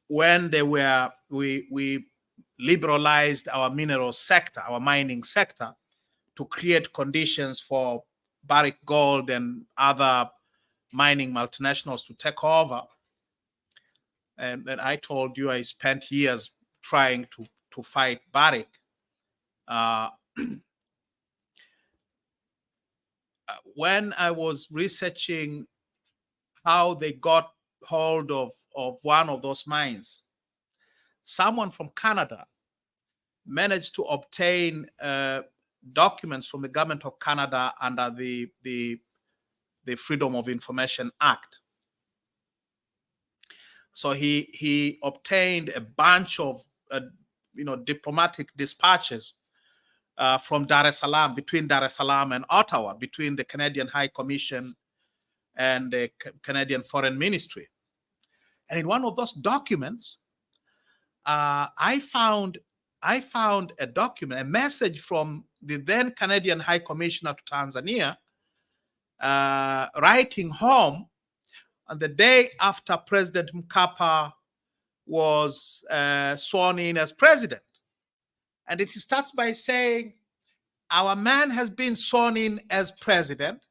when we liberalized our mineral sector, our mining sector, to create conditions for Barrick Gold and other mining multinationals to take over. And I told you I spent years trying to fight Barrick. When I was researching how they got hold of one of those mines, someone from Canada managed to obtain documents from the government of Canada under the Freedom of Information Act. So he obtained a bunch of diplomatic dispatches from Dar es Salaam, between Dar es Salaam and Ottawa, between the Canadian High Commission and the Canadian Foreign Ministry. And in one of those documents, I found a document, a message from the then Canadian High Commissioner to Tanzania, writing home on the day after President Mkapa was sworn in as president. And it starts by saying, our man has been sworn in as president.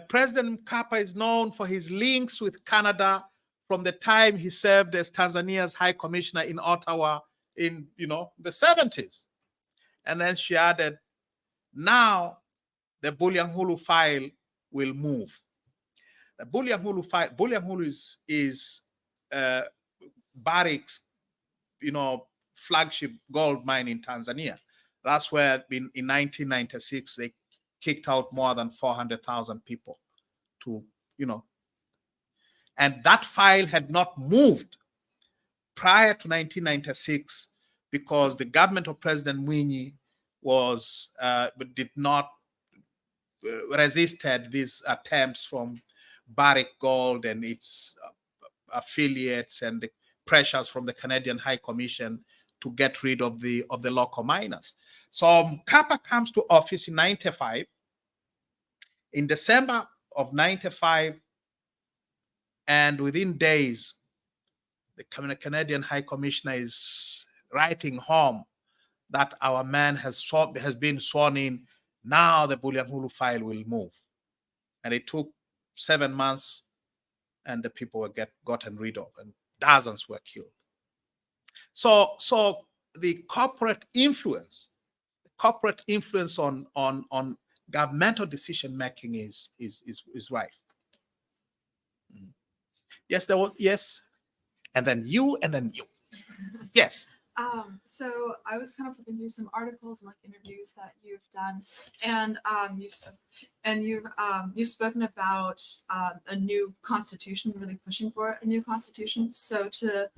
President Mkapa is known for his links with Canada from the time he served as Tanzania's High Commissioner in Ottawa in the 70s. And then she added, now the Bulyanhulu file will move. The Bulyanhulu file, Bulyanhulu is Barrick's flagship gold mine in Tanzania. That's where in 1996 they kicked out more than 400,000 people and that file had not moved prior to 1996 because the government of President Mwinyi did not resisted these attempts from Barrick Gold and its affiliates and the pressures from the Canadian High Commission to get rid of the local miners. So Mkapa comes to office in 95. In December of 95, and within days, the Canadian High Commissioner is writing home that our man has been sworn in. Now the Bulyanhulu file will move. And it took 7 months, and the people were gotten rid of, and dozens were killed. So the corporate influence on governmental decision making is right. Yes, yes, and then you, and then you. Yes. So I was kind of looking through some articles and like interviews that you've done, and you've spoken about a new constitution, really pushing for a new constitution. So to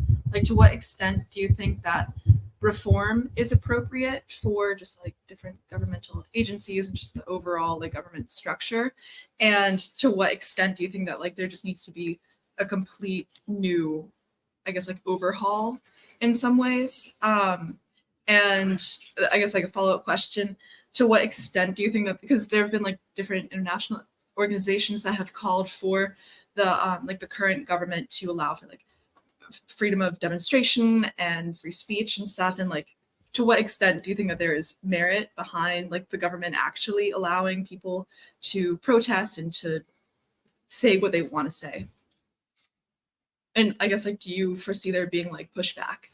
what extent do you think that reform is appropriate for just like different governmental agencies and just the overall like government structure? And to what extent do you think that like there just needs to be a complete new, I guess, like overhaul in some ways? And I guess like a follow-up question, to what extent do you think that, because there have been like different international organizations that have called for the like the current government to allow for like freedom of demonstration and free speech and stuff, and like to what extent do you think that there is merit behind like the government actually allowing people to protest and to say what they want to say? And I guess like, do you foresee there being like pushback?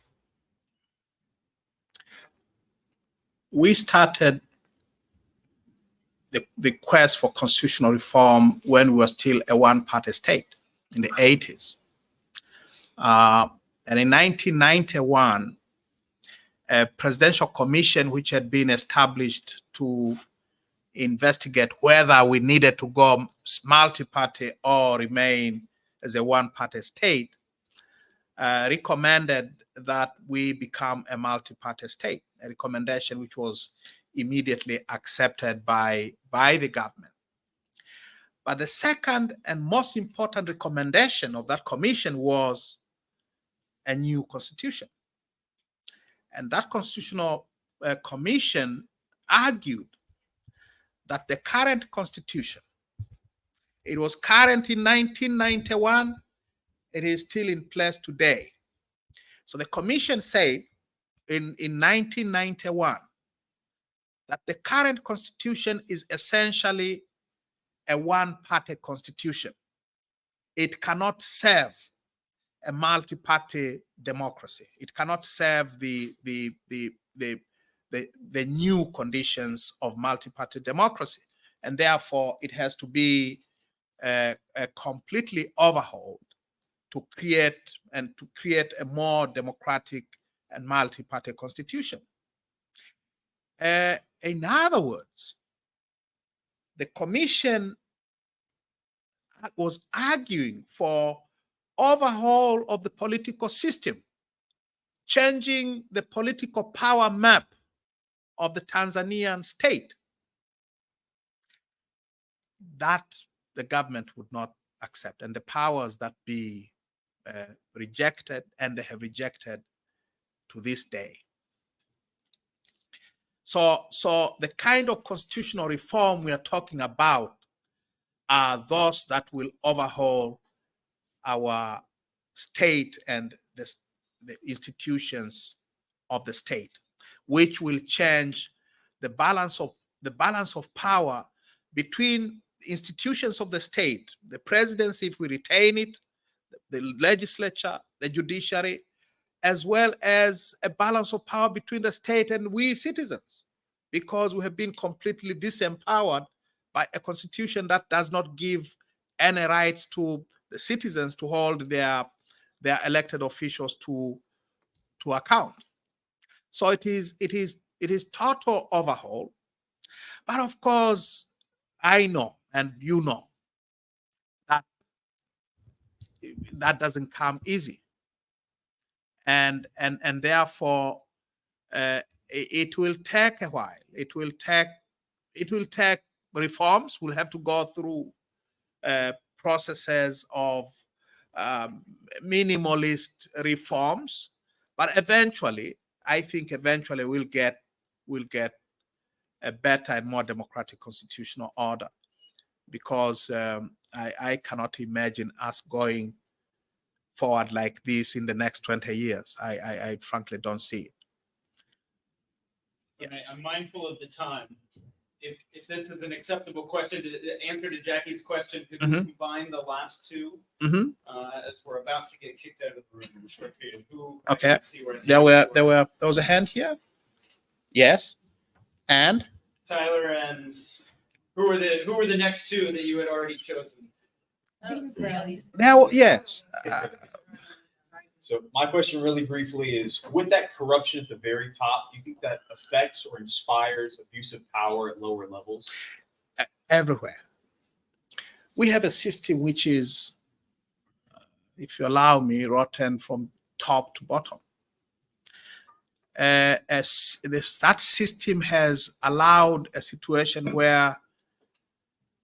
We started the quest for constitutional reform when we were still a one-party state in the 80s. And in 1991, a presidential commission which had been established to investigate whether we needed to go multi-party or remain as a one-party state recommended that we become a multi-party state, a recommendation which was immediately accepted by the government. But the second and most important recommendation of that commission was a new constitution. And that constitutional commission argued that the current constitution, it was current in 1991, it is still in place today. So the commission said in 1991 that the current constitution is essentially a one-party constitution. It cannot serve a multi-party democracy. It cannot serve the new conditions of multi-party democracy, and therefore it has to be completely overhauled to create a more democratic and multi-party constitution. In other words, the commission was arguing for overhaul of the political system, changing the political power map of the Tanzanian state. That the government would not accept, and the powers that be rejected, and they have rejected to this day. So the kind of constitutional reform we are talking about are those that will overhaul our state and the institutions of the state, which will change the balance of power between institutions of the state, the presidency, if we retain it, the legislature, the judiciary, as well as a balance of power between the state and we citizens, because we have been completely disempowered by a constitution that does not give any rights to the citizens to hold their elected officials to account. So it is total overhaul. But of course, I know, and you know, that doesn't come easy. And therefore, it will take a while. It will take reforms. We'll have to go through processes of minimalist reforms, but eventually, I think eventually we'll get a better and more democratic constitutional order, because I cannot imagine us going forward like this in the next 20 years. I frankly don't see it. Okay, I'm mindful of the time. If this is an acceptable question, the answer to Jackie's question, could we combine the last two? As we're about to get kicked out of the room in a short period. I Okay. can't see where the There was a hand here. Yes, and Tyler and who were the next two that you had already chosen? That was really. now yes. So my question really briefly is, with that corruption at the very top, do you think that affects or inspires abuse of power at lower levels? Everywhere. We have a system which is, if you allow me, rotten from top to bottom. That system has allowed a situation where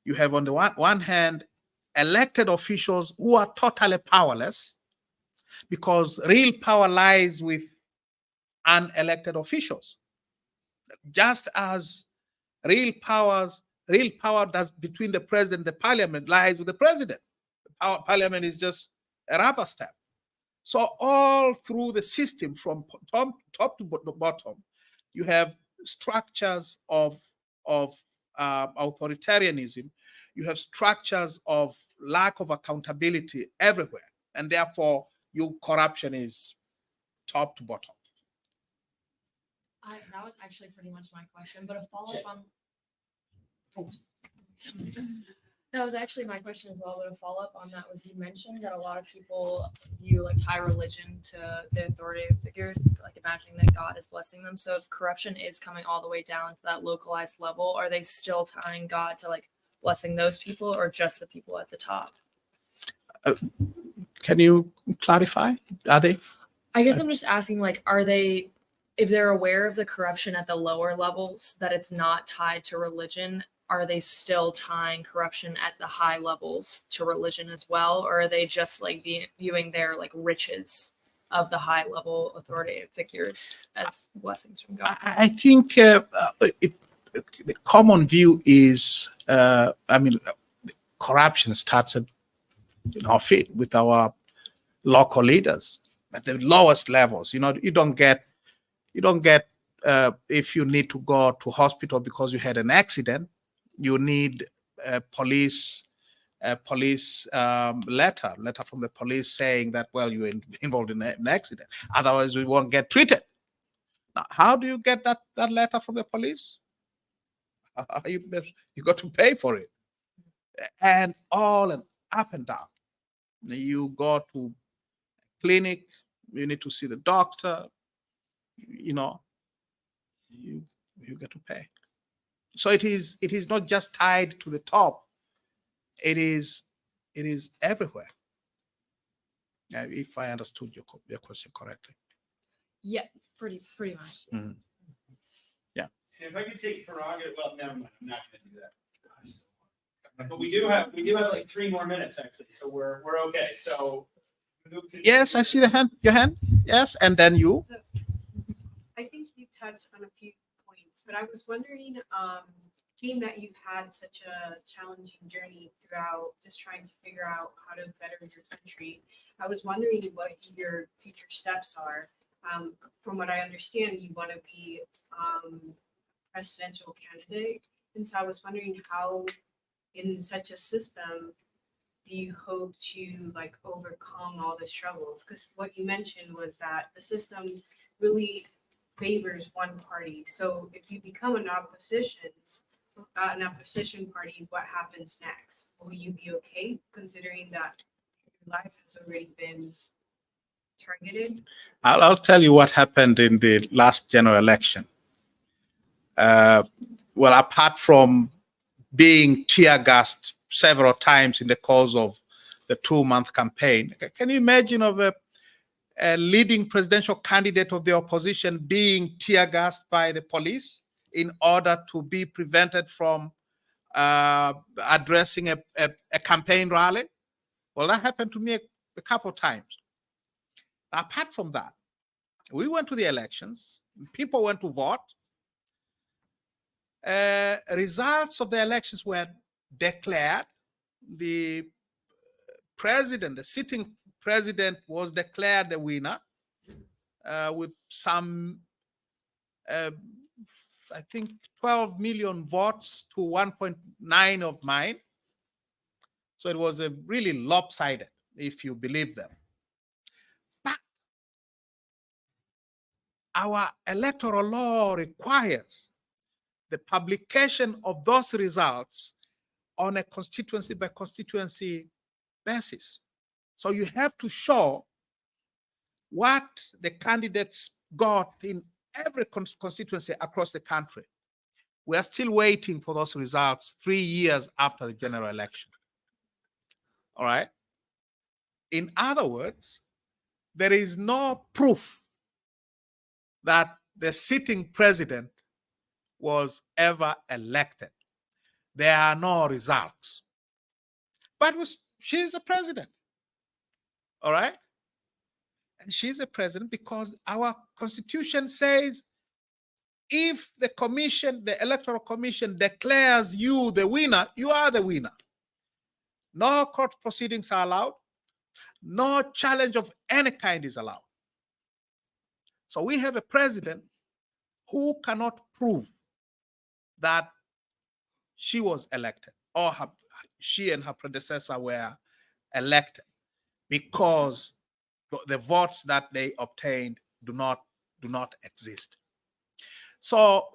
you have on the one hand elected officials who are totally powerless, because real power lies with unelected officials. Just as real power does between the president and the parliament lies with the president. Parliament is just a rubber stamp. So all through the system, from top to bottom, you have structures of authoritarianism. You have structures of lack of accountability everywhere, and therefore, corruption is top to bottom. That was actually pretty much my question, but a follow-up on. That was actually my question as well, but a follow-up on that was, you mentioned that a lot of people view tie religion to the authoritative figures, imagining that God is blessing them. So if corruption is coming all the way down to that localized level, are they still tying God to blessing those people, or just the people at the top? Can you clarify? Are they? I guess I'm just asking, are they, if they're aware of the corruption at the lower levels, that it's not tied to religion, are they still tying corruption at the high levels to religion as well? Or are they just viewing their riches of the high level authoritative figures as blessings from God? I think the common view is, corruption starts at our feet with our local leaders at the lowest levels. You don't get if you need to go to hospital because you had an accident, you need a police letter from the police saying that, well, you were involved in an accident. Otherwise, we won't get treated. Now, how do you get that letter from the police? You got to pay for it, and all and up and down. You go to clinic, you need to see the doctor. You get to pay. So it is not just tied to the top. It is everywhere. If I understood your question correctly. Yeah, pretty much. Mm-hmm. Yeah. If I could take prerogative, well, never mind. I'm not going to do that. But we do have 3 more minutes actually, so we're okay. So. Yes, I see your hand. Yes, and then you. So, I think you touched on a few points, but I was wondering, being that you've had such a challenging journey throughout just trying to figure out how to better your country, I was wondering what your future steps are. From what I understand, you want to be a presidential candidate. And so I was wondering how, in such a system, do you hope to overcome all the struggles? Because what you mentioned was that the system really favors one party. So if you become an opposition party, what happens next? Will you be okay, considering that your life has already been targeted? I'll tell you what happened in the last general election. Well, apart from being tear gassed several times in the course of the 2-month campaign, can you imagine of a a leading presidential candidate of the opposition being tear gassed by the police in order to be prevented from addressing a campaign rally. Well, that happened to me a couple of times. Apart from that, we went to the elections, people went to vote. Results of the elections were declared. The sitting president was declared the winner with some, I think, 12 million votes to 1.9 of mine. So it was a really lopsided, if you believe them. But our electoral law requires the publication of those results on a constituency by constituency basis. So you have to show what the candidates got in every constituency across the country. We are still waiting for those results 3 years after the general election. All right. In other words, there is no proof that the sitting president was ever elected. There are no results. But she's a president. All right? And she's a president because our constitution says if the commission, the electoral commission, declares you the winner, you are the winner. No court proceedings are allowed. No challenge of any kind is allowed. So we have a president who cannot prove that she was elected or she and her predecessor were elected because the votes that they obtained do not exist. So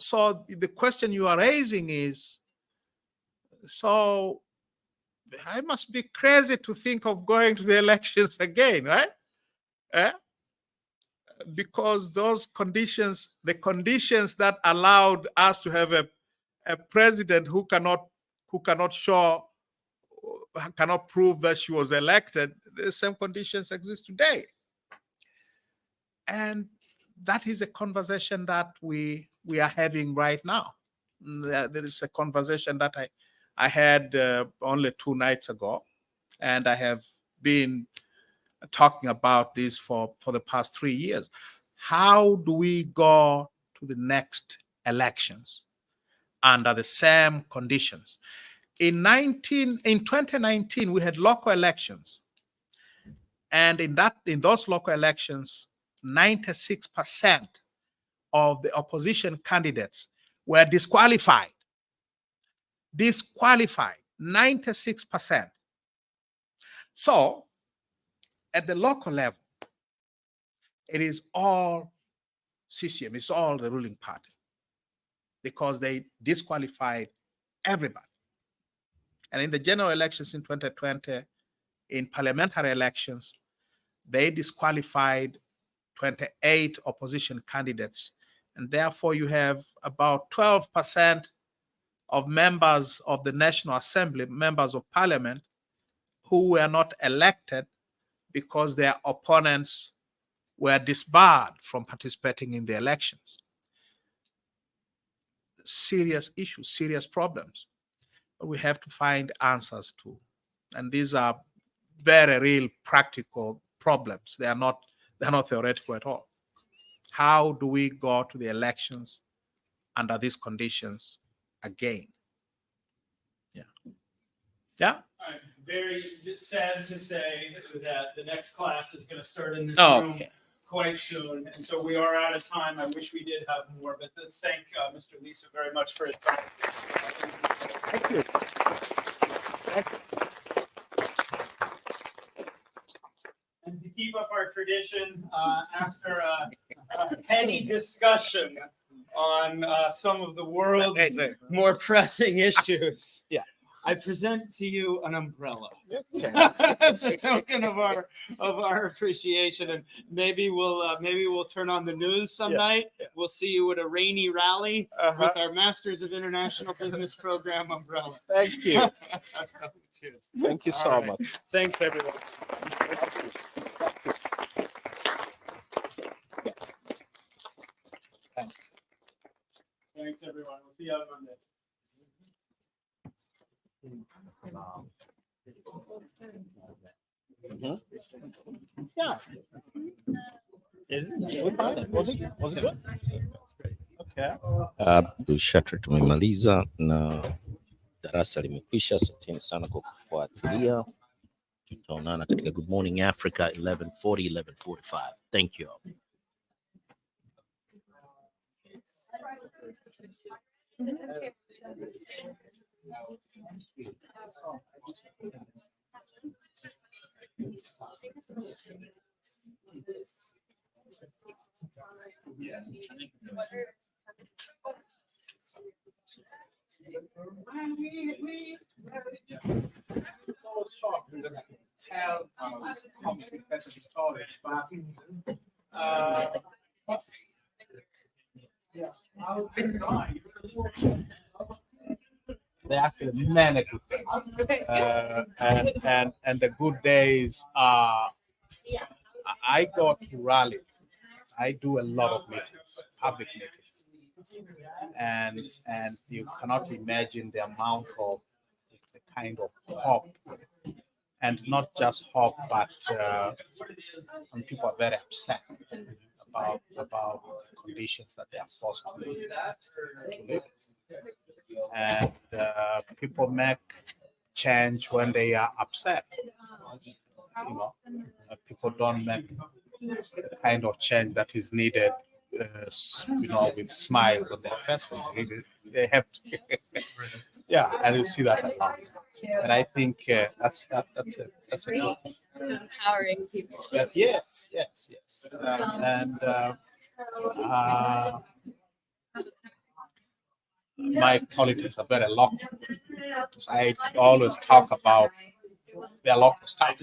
the question you are raising is, so I must be crazy to think of going to the elections again, right? Because those conditions, the conditions that allowed us to have a president who cannot prove that she was elected, the same conditions exist today. And that is a conversation that we are having right now. There is a conversation that I had only 2 nights ago, and I have been talking about this for the past 3 years. How do we go to the next elections under the same conditions? In 2019, we had local elections, and in those local elections, 96% of the opposition candidates were disqualified. 96%. So, at the local level, it is all CCM, it's all the ruling party, because they disqualified everybody. And in the general elections in 2020, in parliamentary elections, they disqualified 28 opposition candidates. And therefore, you have about 12% of members of the National Assembly, members of parliament, who were not elected because their opponents were disbarred from participating in the elections. Serious issues, serious problems. But we have to find answers to. And these are very real practical problems. They are not theoretical at all. How do we go to the elections under these conditions again? Yeah. I'm very sad to say that the next class is going to start in this room quite soon, and so we are out of time. I wish we did have more, but let's thank Mr. Lissu very much for his time. Thank you. And to keep up our tradition, after a heady discussion on some of the world's more pressing issues, I present to you an umbrella. It's a token of our appreciation, and maybe we'll turn on the news some night. We'll see you at a rainy rally with our Masters of International Business Program umbrella. Thank you. Cheers. Thank you so much. Thanks, everyone. Thanks, everyone. We'll see you on Monday. Yeah. Was it good? Okay. Tusha tumemaliza na darasa limekwisha. Asanteni sana kwa kufuatilia. Tutaonana katika Good Morning Africa 11:40, 11:45. Thank you. Tell how competitive storage, but there are actually many good days, and the good days are. I go to rallies. I do a lot of meetings, public meetings, and you cannot imagine the amount of the kind of hope, and not just hope, but when people are very upset about the conditions that they are forced to live, and people make change when they are upset. You know, people don't make the kind of change that is needed, with smiles on their faces. They have to, yeah, and you see that a lot. And I think that's a good. Empowering people. Yes. My politics are very local. I always talk about their local stuff.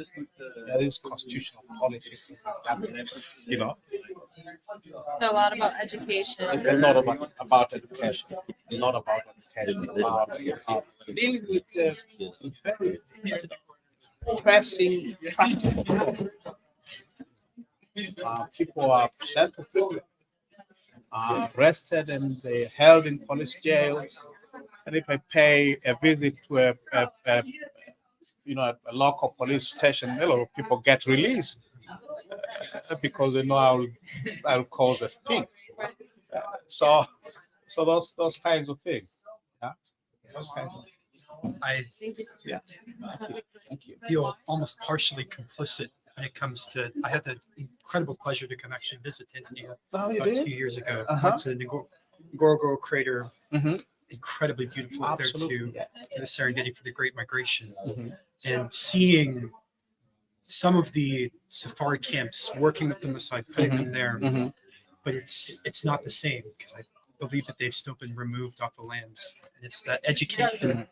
There is constitutional politics, So a lot about education. It's a lot about education, a lot about education, about dealing with very pressing practical problems. People are upset, are arrested, and they're held in police jails. And if I pay a visit to a local police station, a lot of people get released because they know I'll cause a stink. So those kinds of things. Yeah, those kinds of things. I Yeah. Thank you. feel almost partially complicit when it comes to. I had the incredible pleasure to come actually visit Tanzania Oh, you about did? 2 years ago. Uh-huh. Went to the Ngorongoro crater. Mhm. Incredibly beautiful up there Absolutely. too. Yeah. The Serengeti for the Great Migration, Mhm. and seeing some of the safari camps, working with the Maasai, putting them there. Mhm. But it's not the same because I believe that they've still been removed off the lands. And it's that education.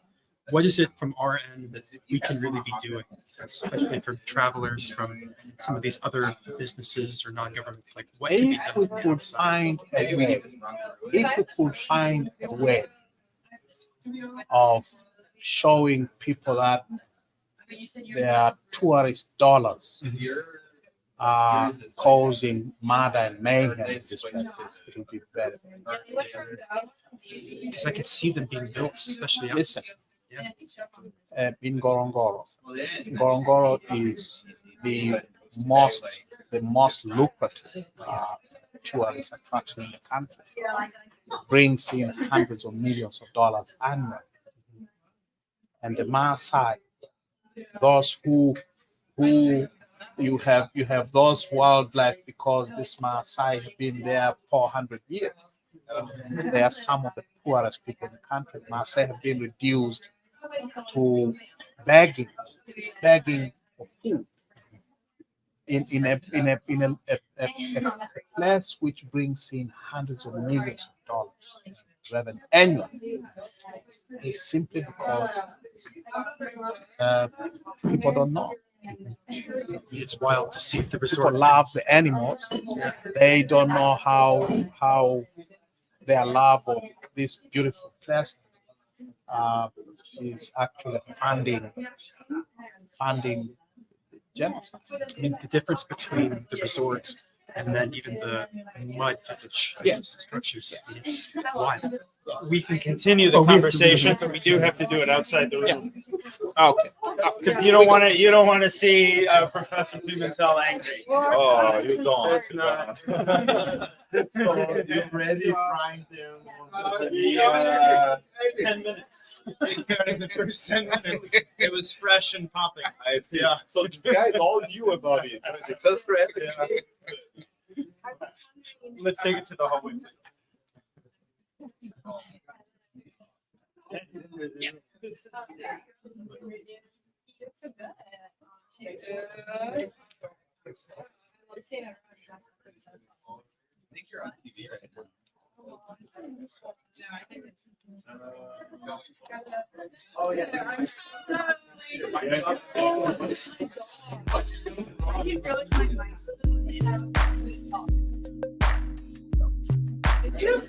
What is it from our end that we can really be doing, especially for travelers from some of these other businesses or non-government? Like, what can be If done we from the could outside? find a way, of showing people that their tourist dollars are causing murder and mayhem in this place, it would be very. Because I could see them being built, especially Listen, outside. in Ngorongoro. Ngorongoro is the most lucrative tourist attraction in the country. Brings in hundreds of millions of dollars annually. And the Maasai, those who you have those wildlife because this Maasai have been there 400 years. They are some of the poorest people in the country. Maasai have been reduced to begging for food in a place which brings in hundreds of millions of dollars revenue annually. It's simply because people don't know. It's wild to see the People resort. love the animals. They don't know how their love of this beautiful place is actually funding genocide. I mean, the difference between the resorts and then even the mud village Yes. structures. It's wild. we can continue the Oh, we have to- conversation, but we do have to do it outside the room. Okay. Because you don't want to see Professor Pimentel angry. Oh, you don't. That's not. So you already frying them on the 10 minutes. In the first 10 minutes, it was fresh and popping. I see. Yeah. So these guys all knew about it. Right? They just read it. Let's take it to the hallway. Oh, yeah. I'm so Did you?